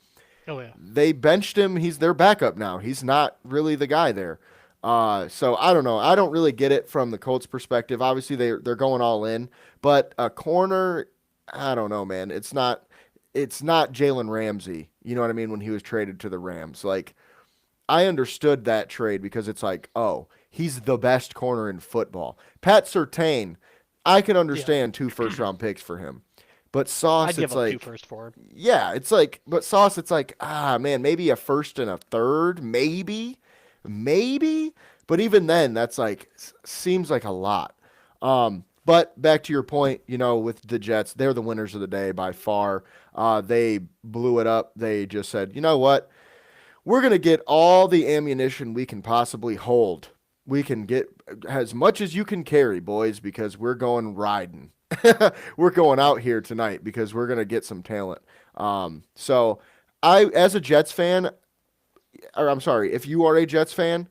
Oh yeah. they benched him. He's their backup now. He's not really the guy there. So I don't know. I don't really get it from the Colts' perspective. Obviously, they're going all in, but a corner, I don't know, man. It's not Jalen Ramsey. You know what I mean? When he was traded to the Rams, like I understood that trade because it's like, oh, he's the best corner in football. Pat Surtain, I can Yeah. understand 2 first round picks for him, but Sauce, I'd give it's up two like first for him. yeah, it's like, but Sauce, it's like, man, maybe a first and a third, maybe. But even then, that's like, seems like a lot. But back to your point, with the Jets, they're the winners of the day by far. They blew it up. They just said, you know what? We're going to get all the ammunition we can possibly hold. We can get as much as you can carry, boys, because we're going riding. We're going out here tonight because we're going to get some talent. So as a Jets fan, or I'm sorry, if you are a Jets fan,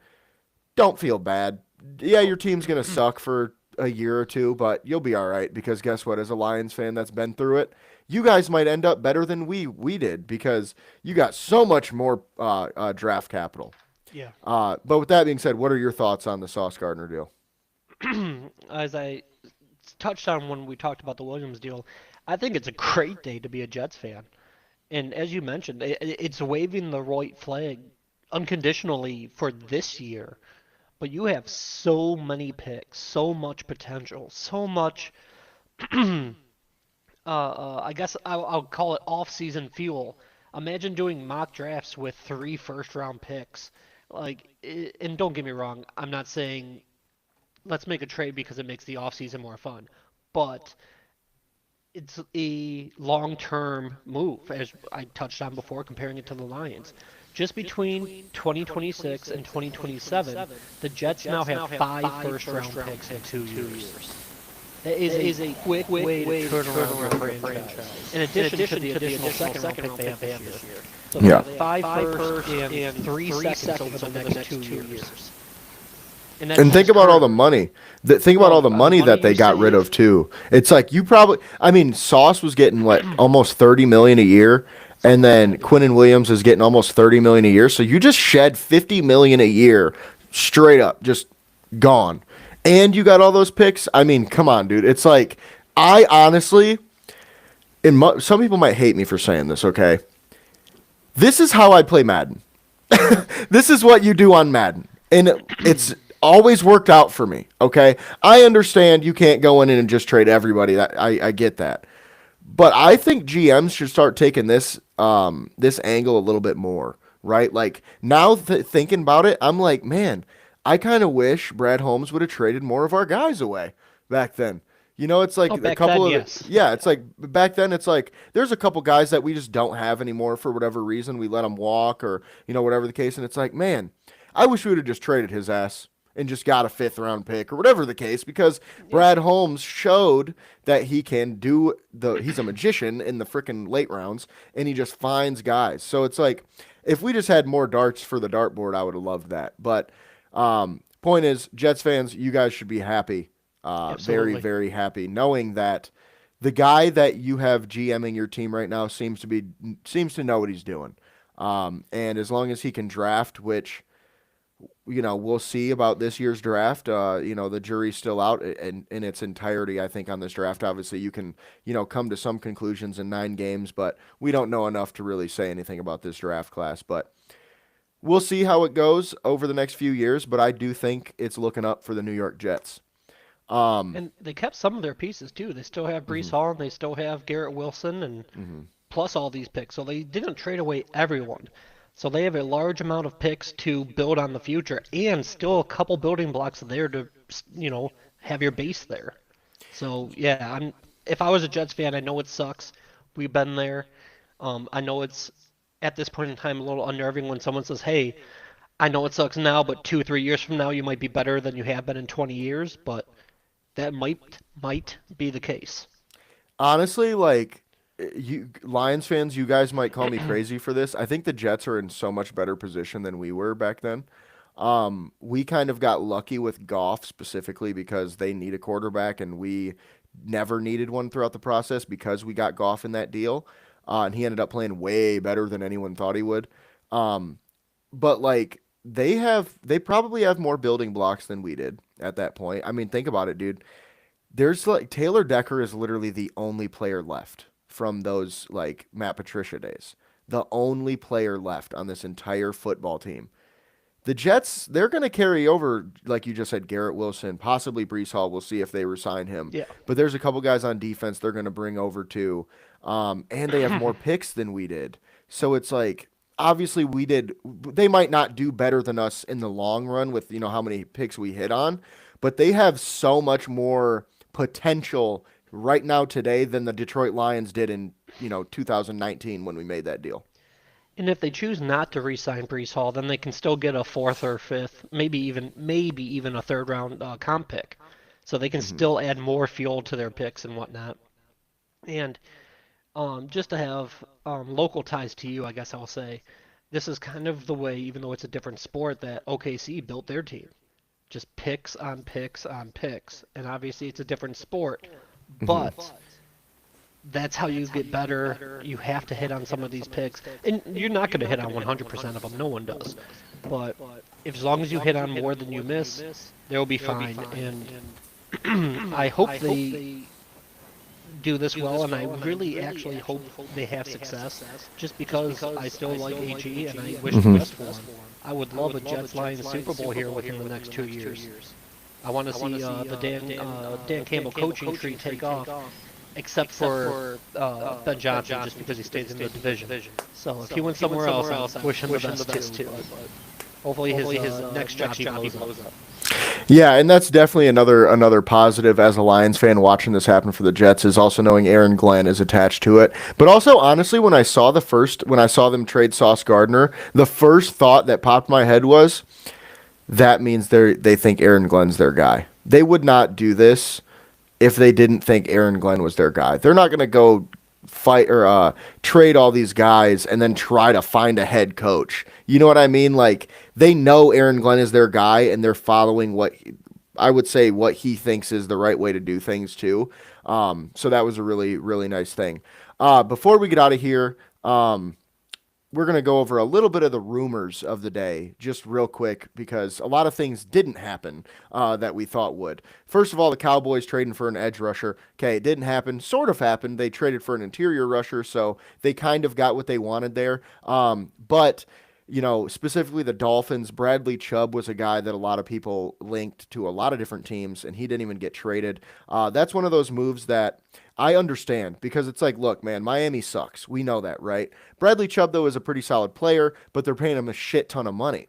don't feel bad. Yeah, your team's going to suck for a year or two, but you'll be all right because guess what? As a Lions fan that's been through it, you guys might end up better than we did because you got so much more draft capital. Yeah. But with that being said, what are your thoughts on the Sauce Gardner deal? As I touched on when we talked about the Williams deal, I think it's a great day to be a Jets fan. And as you mentioned, it's waving the right flag unconditionally for this year. But you have so many picks, so much potential, so much, I guess I'll call it off-season fuel. Imagine doing mock drafts with 3 first-round picks. and don't get me wrong, I'm not saying let's make a trade because it makes the offseason more fun, but it's a long-term move, as I touched on before, comparing it to the Lions. Just between 2026 and 2027, the Jets now have 5 first-round picks in 2 years. That is a quick way to turn around your franchise. In addition to the additional second-round pick they have this year. So they Yeah. have 5 first and 3 seconds over the next 2 years. that's And think just about all the current. money. Think about all the money that they got rid of too. It's like you probably. I mean, Sauce was getting what almost 30 million a year, and then Quinnen Williams is getting almost 30 million a year. So you just shed 50 million a year, straight up, just gone. And you got all those picks. I mean, come on, dude. It's like I honestly, some people might hate me for saying this. Okay, this is how I play Madden. This is what you do on Madden, and it's always worked out for me. Okay, I understand you can't go in and just trade everybody. I get that, but I think GMs should start taking this this angle a little bit more, right? Like now thinking about it, I'm like, man, I kind of wish Brad Holmes would have traded more of our guys away back then. You know, it's like Oh, a back couple then, of yes. yeah, it's like back then it's like there's a couple guys that we just don't have anymore for whatever reason. We let them walk or whatever the case, and it's like, man, I wish we would have just traded his ass and just got a 5th round pick or whatever the case because Brad Holmes showed that he can do he's a magician in the freaking late rounds and he just finds guys. So it's like if we just had more darts for the dartboard, I would have loved that. But point is, Jets fans, you guys should be happy. Very, Absolutely. very happy knowing that the guy that you have GMing your team right now seems to know what he's doing. And as long as he can draft, which we'll see about this year's draft. The jury's still out in its entirety. I think on this draft, obviously, you can come to some conclusions in 9 games, but we don't know enough to really say anything about this draft class. But we'll see how it goes over the next few years. But I do think it's looking up for the New York Jets. And they kept some of their pieces too. They still have Brees Hall and they still have Garrett Wilson and plus all these picks. So they didn't trade away everyone. So they have a large amount of picks to build on the future and still a couple building blocks there to, have your base there. So yeah, if I was a Jets fan, I know it sucks. We've been there. I know it's at this point in time a little unnerving when someone says, "Hey, I know it sucks now, but 2, 3 years from now you might be better than you have been in 20 years." But that might be the case. Honestly, like you Lions fans, you guys might call me crazy for this. I think the Jets are in so much better position than we were back then. We kind of got lucky with Goff specifically because they need a quarterback, and we never needed one throughout the process because we got Goff in that deal, and he ended up playing way better than anyone thought he would. Um, but like they probably have more building blocks than we did at that point. I mean, think about it, dude. There's like Taylor Decker is literally the only player left from those like Matt Patricia days. The only player left on this entire football team. The Jets, they're going to carry over, like you just said, Garrett Wilson, possibly Brees Hall. We'll see if they resign him. Yeah. But there's a couple guys on defense they're going to bring over too. And they have more picks than we did. So it's like, obviously they might not do better than us in the long run with, how many picks we hit on, but they have so much more potential right now today than the Detroit Lions did in, 2019 when we made that deal. And if they choose not to re-sign Brees Hall, then they can still get a 4th or 5th, maybe even a 3rd round comp pick. So they can still add more fuel to their picks and whatnot. And just to have local ties to you, I guess I'll say, this is kind of the way, even though it's a different sport, that OKC built their team. Just picks on picks on picks. And obviously it's a different sport, but that's how you get better. You have to hit on some of these picks. And you're not going to hit on 100% of them. No one does. But as long as you hit on more than you miss, they'll be fine. And I hope they do this well, and I really actually hope they have success, just because I still like AG and I wish the best for him. I would love a Jets-Lions Super Bowl here within the next 2 years. I want to see the Dan Campbell coaching tree take off, except for Ben Johnson, just because he stays in the division. So if he went somewhere else, I wish him the best too. Hopefully his next job he blows up. Yeah, and that's definitely another positive as a Lions fan watching this happen for the Jets is also knowing Aaron Glenn is attached to it. But also, honestly, when I saw them trade Sauce Gardner, the first thought that popped in my head was that means they think Aaron Glenn's their guy. They would not do this if they didn't think Aaron Glenn was their guy. They're not going to go fight or trade all these guys and then try to find a head coach. You know what I mean? Like they know Aaron Glenn is their guy and they're following what he thinks is the right way to do things too. So that was a really, really nice thing. Before we get out of here, we're going to go over a little bit of the rumors of the day, just real quick, because a lot of things didn't happen that we thought would. First of all, the Cowboys trading for an edge rusher. Okay, it didn't happen. Sort of happened. They traded for an interior rusher, so they kind of got what they wanted there. But specifically the Dolphins, Bradley Chubb was a guy that a lot of people linked to a lot of different teams, and he didn't even get traded. That's one of those moves that I understand because it's like, look, man, Miami sucks. We know that, right? Bradley Chubb, though, is a pretty solid player, but they're paying him a shit ton of money.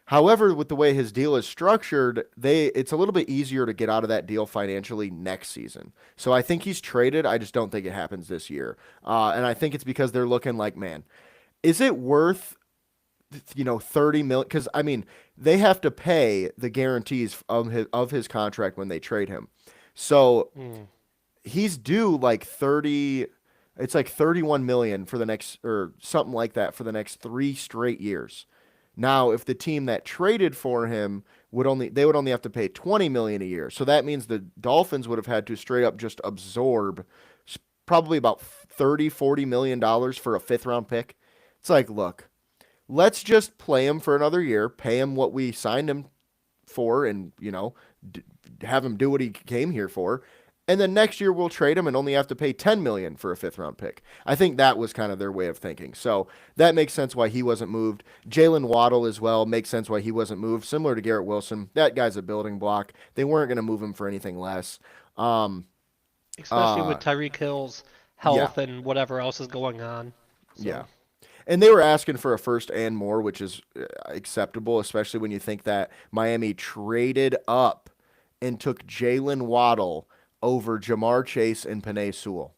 However, with the way his deal is structured, it's a little bit easier to get out of that deal financially next season. So I think he's traded. I just don't think it happens this year. And I think it's because they're looking like, man, is it worth 30 million? Because I mean, they have to pay the guarantees of his contract when they trade him. So he's due like 30. It's like 31 million for the next or something like that for the next 3 straight years. Now, if the team that traded for him would only have to pay 20 million a year. So that means the Dolphins would have had to straight up just absorb probably about 30-40 million dollars for a 5th round pick. It's like, look, let's just play him for another year, pay him what we signed him for, and have him do what he came here for. And then next year we'll trade him and only have to pay 10 million for a 5th round pick. I think that was kind of their way of thinking. So that makes sense why he wasn't moved. Jalen Waddle as well makes sense why he wasn't moved. Similar to Garrett Wilson, that guy's a building block. They weren't going to move him for anything less. Especially with Tyreek Hill's health and whatever else is going on. So. Yeah. And they were asking for a first and more, which is acceptable, especially when you think that Miami traded up and took Jalen Waddle over Jamar Chase and Penei Sewell.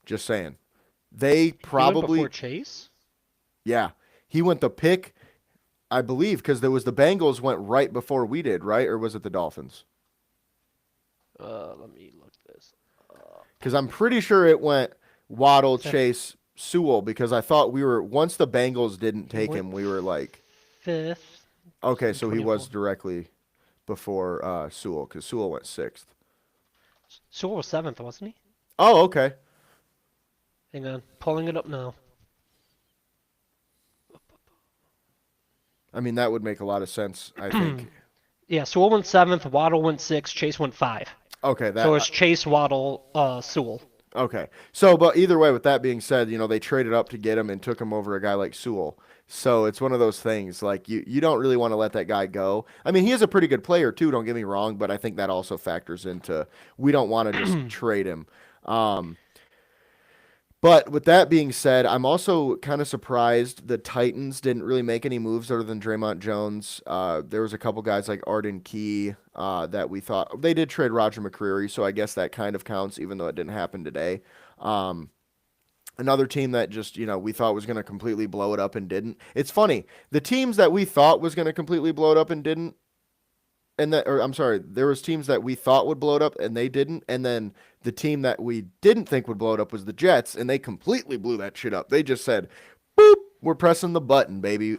Just saying. They probably... He went before Chase? Yeah. He went the pick, I believe, because there was the Bengals went right before we did, right? Or was it the Dolphins? Let me look this up. Because I'm pretty sure it went Waddle, Chase, Sewell, because I thought once the Bengals didn't take him, we were like... 5th. Okay, so he was directly before Sewell, because Sewell went 6th. Sewell was 7th, wasn't he? Oh, okay. Hang on, pulling it up now. I mean, that would make a lot of sense, I think. Yeah, Sewell went 7th, Waddle went 6th, Chase went 5. Okay, so it's Chase, Waddle, Sewell. Okay. So, but either way, with that being said, they traded up to get him and took him over a guy like Sewell. So it's one of those things, like, you don't really want to let that guy go. I mean, he is a pretty good player, too, don't get me wrong, but I think that also factors into we don't want to just trade him. But with that being said, I'm also kind of surprised the Titans didn't really make any moves other than Draymond Jones. There was a couple guys like Arden Key that we thought they did trade Roger McCreary, so I guess that kind of counts, even though it didn't happen today. Another team that just we thought was going to completely blow it up and didn't. It's funny, the teams that we thought was going to completely blow it up and didn't. There was teams that we thought would blow it up and they didn't, and then the team that we didn't think would blow it up was the Jets, and they completely blew that shit up. They just said, boop, we're pressing the button, baby.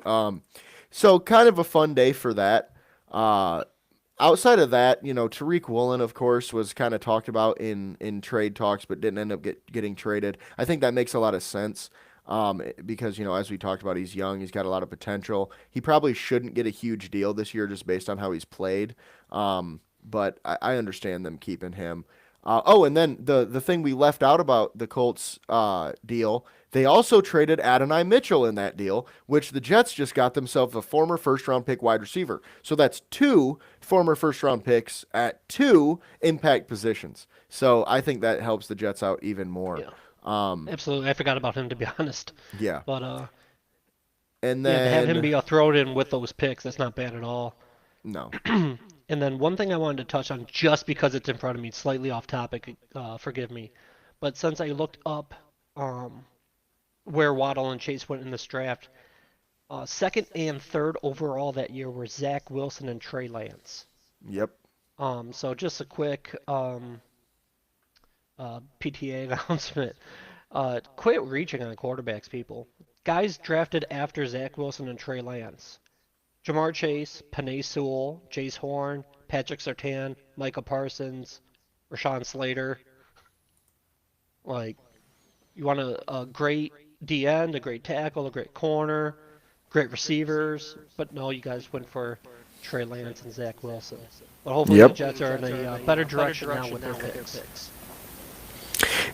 So kind of a fun day for that. Outside of that, Tariq Woolen, of course, was kind of talked about in trade talks, but didn't end up getting traded. I think that makes a lot of sense. Because, as we talked about, he's young, he's got a lot of potential. He probably shouldn't get a huge deal this year just based on how he's played. But I understand them keeping him. And then the thing we left out about the Colts deal, they also traded Adonai Mitchell in that deal, which the Jets just got themselves a former first-round pick wide receiver. So that's 2 former first-round picks at 2 impact positions. So I think that helps the Jets out even more. Yeah. Absolutely, I forgot about him, to be honest. Yeah. But And Yeah, to have him then be thrown in with those picks, that's not bad at all. no. And then one thing I wanted to touch on, just because it's in front of me, slightly off topic, forgive me, but since I looked up um, where Waddle and Chase went in this draft, second and third overall that year were Zach Wilson and Trey Lance. Yep. So just a quick PTA announcement. Quit reaching on quarterbacks, people. Guys drafted after Zach Wilson and Trey Lance. Jamar Chase, Penei Sewell, Jace Horn, Patrick Surtain, Micah Parsons, Rashawn Slater. Like, you want a great D end, a great tackle, a great corner, great receivers, but no, you guys went for Trey Lance and Zach Wilson. But hopefully the Yep. Jets are in a better direction now with their picks.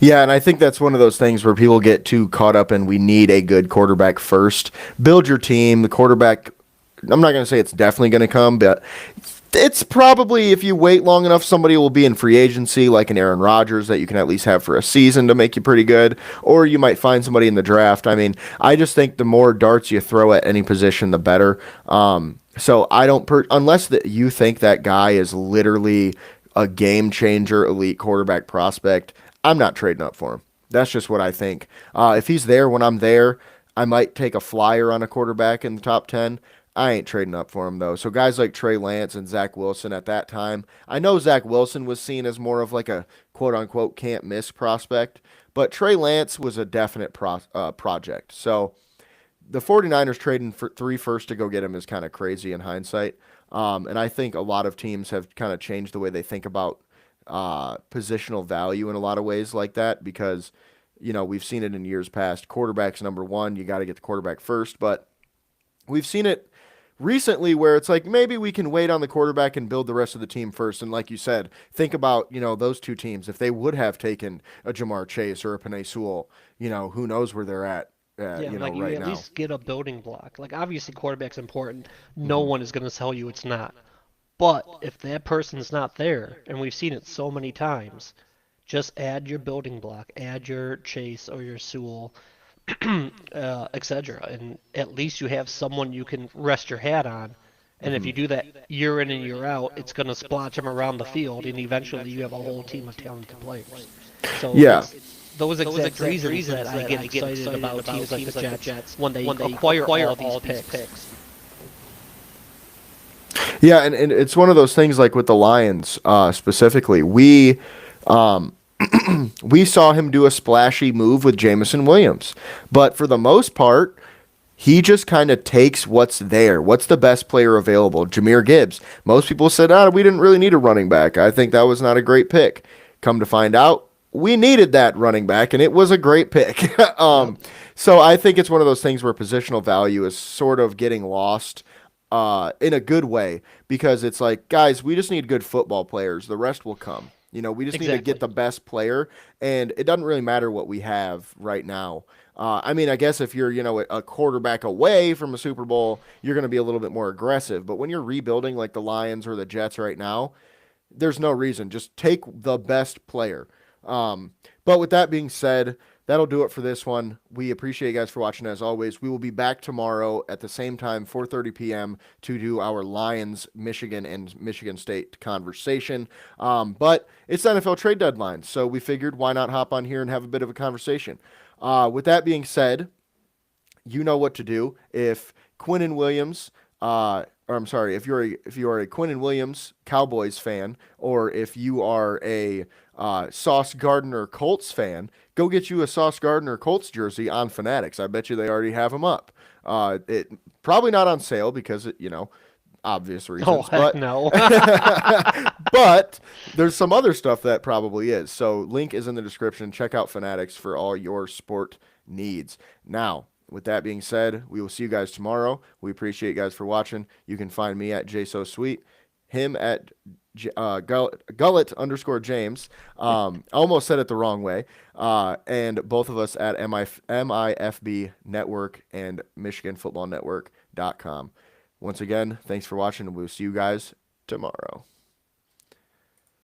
Yeah, and I think that's one of those things where people get too caught up in we need a good quarterback first. Build your team. The quarterback, I'm not going to say it's definitely going to come, but it's probably, if you wait long enough, somebody will be in free agency, like an Aaron Rodgers, that you can at least have for a season to make you pretty good, or you might find somebody in the draft. I mean, I just think the more darts you throw at any position, the better. So I don't, unless that you think that guy is literally a game changer, elite quarterback prospect, I'm not trading up for him. That's just what I think. If he's there when I'm there, I might take a flyer on a quarterback in the top 10. I ain't trading up for him, though. So guys like Trey Lance and Zach Wilson at that time, I know Zach Wilson was seen as more of like a quote-unquote can't-miss prospect, but Trey Lance was a definite project. So the 49ers trading for 3 firsts to go get him is kind of crazy in hindsight. And I think a lot of teams have kind of changed the way they think about positional value in a lot of ways like that because, we've seen it in years past. Quarterback's number one. You got to get the quarterback first. But we've seen it recently where it's like maybe we can wait on the quarterback and build the rest of the team first. And like you said, think about, those two teams. If they would have taken a Jamar Chase or a Penei Sewell, who knows where they're at. Yeah, like you Right at now. least get a building block. Like obviously quarterback's important. No one is going to tell you it's not. But if that person's not there, and we've seen it so many times, just add your building block, add your Chase or your Sewell, etc. And at least you have someone you can rest your hat on. And if you do that year in and year out, it's going to splotch them around the field, and eventually you have a whole team of talented players. So Yeah. it's those exact reasons that I get excited about teams like the Jets when they acquire all these picks. Yeah, and it's one of those things like with the Lions specifically. We we saw him do a splashy move with Jamison Williams, but for the most part, he just kind of takes what's there. What's the best player available? Jahmyr Gibbs. Most people said, we didn't really need a running back. I think that was not a great pick. Come to find out, we needed that running back, and it was a great pick. So I think it's one of those things where positional value is sort of getting lost in a good way because it's like, guys, we just need good football players. The rest will come. We just need to get the best player, and it doesn't really matter what we have right now. I mean, I guess if you're, a quarterback away from a Super Bowl, you're going to be a little bit more aggressive. But when you're rebuilding like the Lions or the Jets right now, there's no reason. Just take the best player. But with that being said, that'll do it for this one. We appreciate you guys for watching as always. We will be back tomorrow at the same time, 4:30 p.m. to do our Lions, Michigan, and Michigan State conversation. But it's the NFL trade deadline, so we figured why not hop on here and have a bit of a conversation. With that being said, you know what to do. If Quinnen Williams, or I'm sorry, if you are a Quinnen Williams Cowboys fan, or if you are a Sauce Gardner Colts fan, go get you a Sauce Gardner Colts jersey on Fanatics. I bet you they already have them up. It probably not on sale because obvious reasons. Oh, heck no. But there's some other stuff that probably is. So link is in the description. Check out Fanatics for all your sport needs. Now, with that being said, we will see you guys tomorrow. We appreciate you guys for watching. You can find me at JSoSweet, him at Gullet_James. I almost said it the wrong way. And both of us at MIFB Network and MichiganFootballNetwork.com. Once again, thanks for watching, and we'll see you guys tomorrow.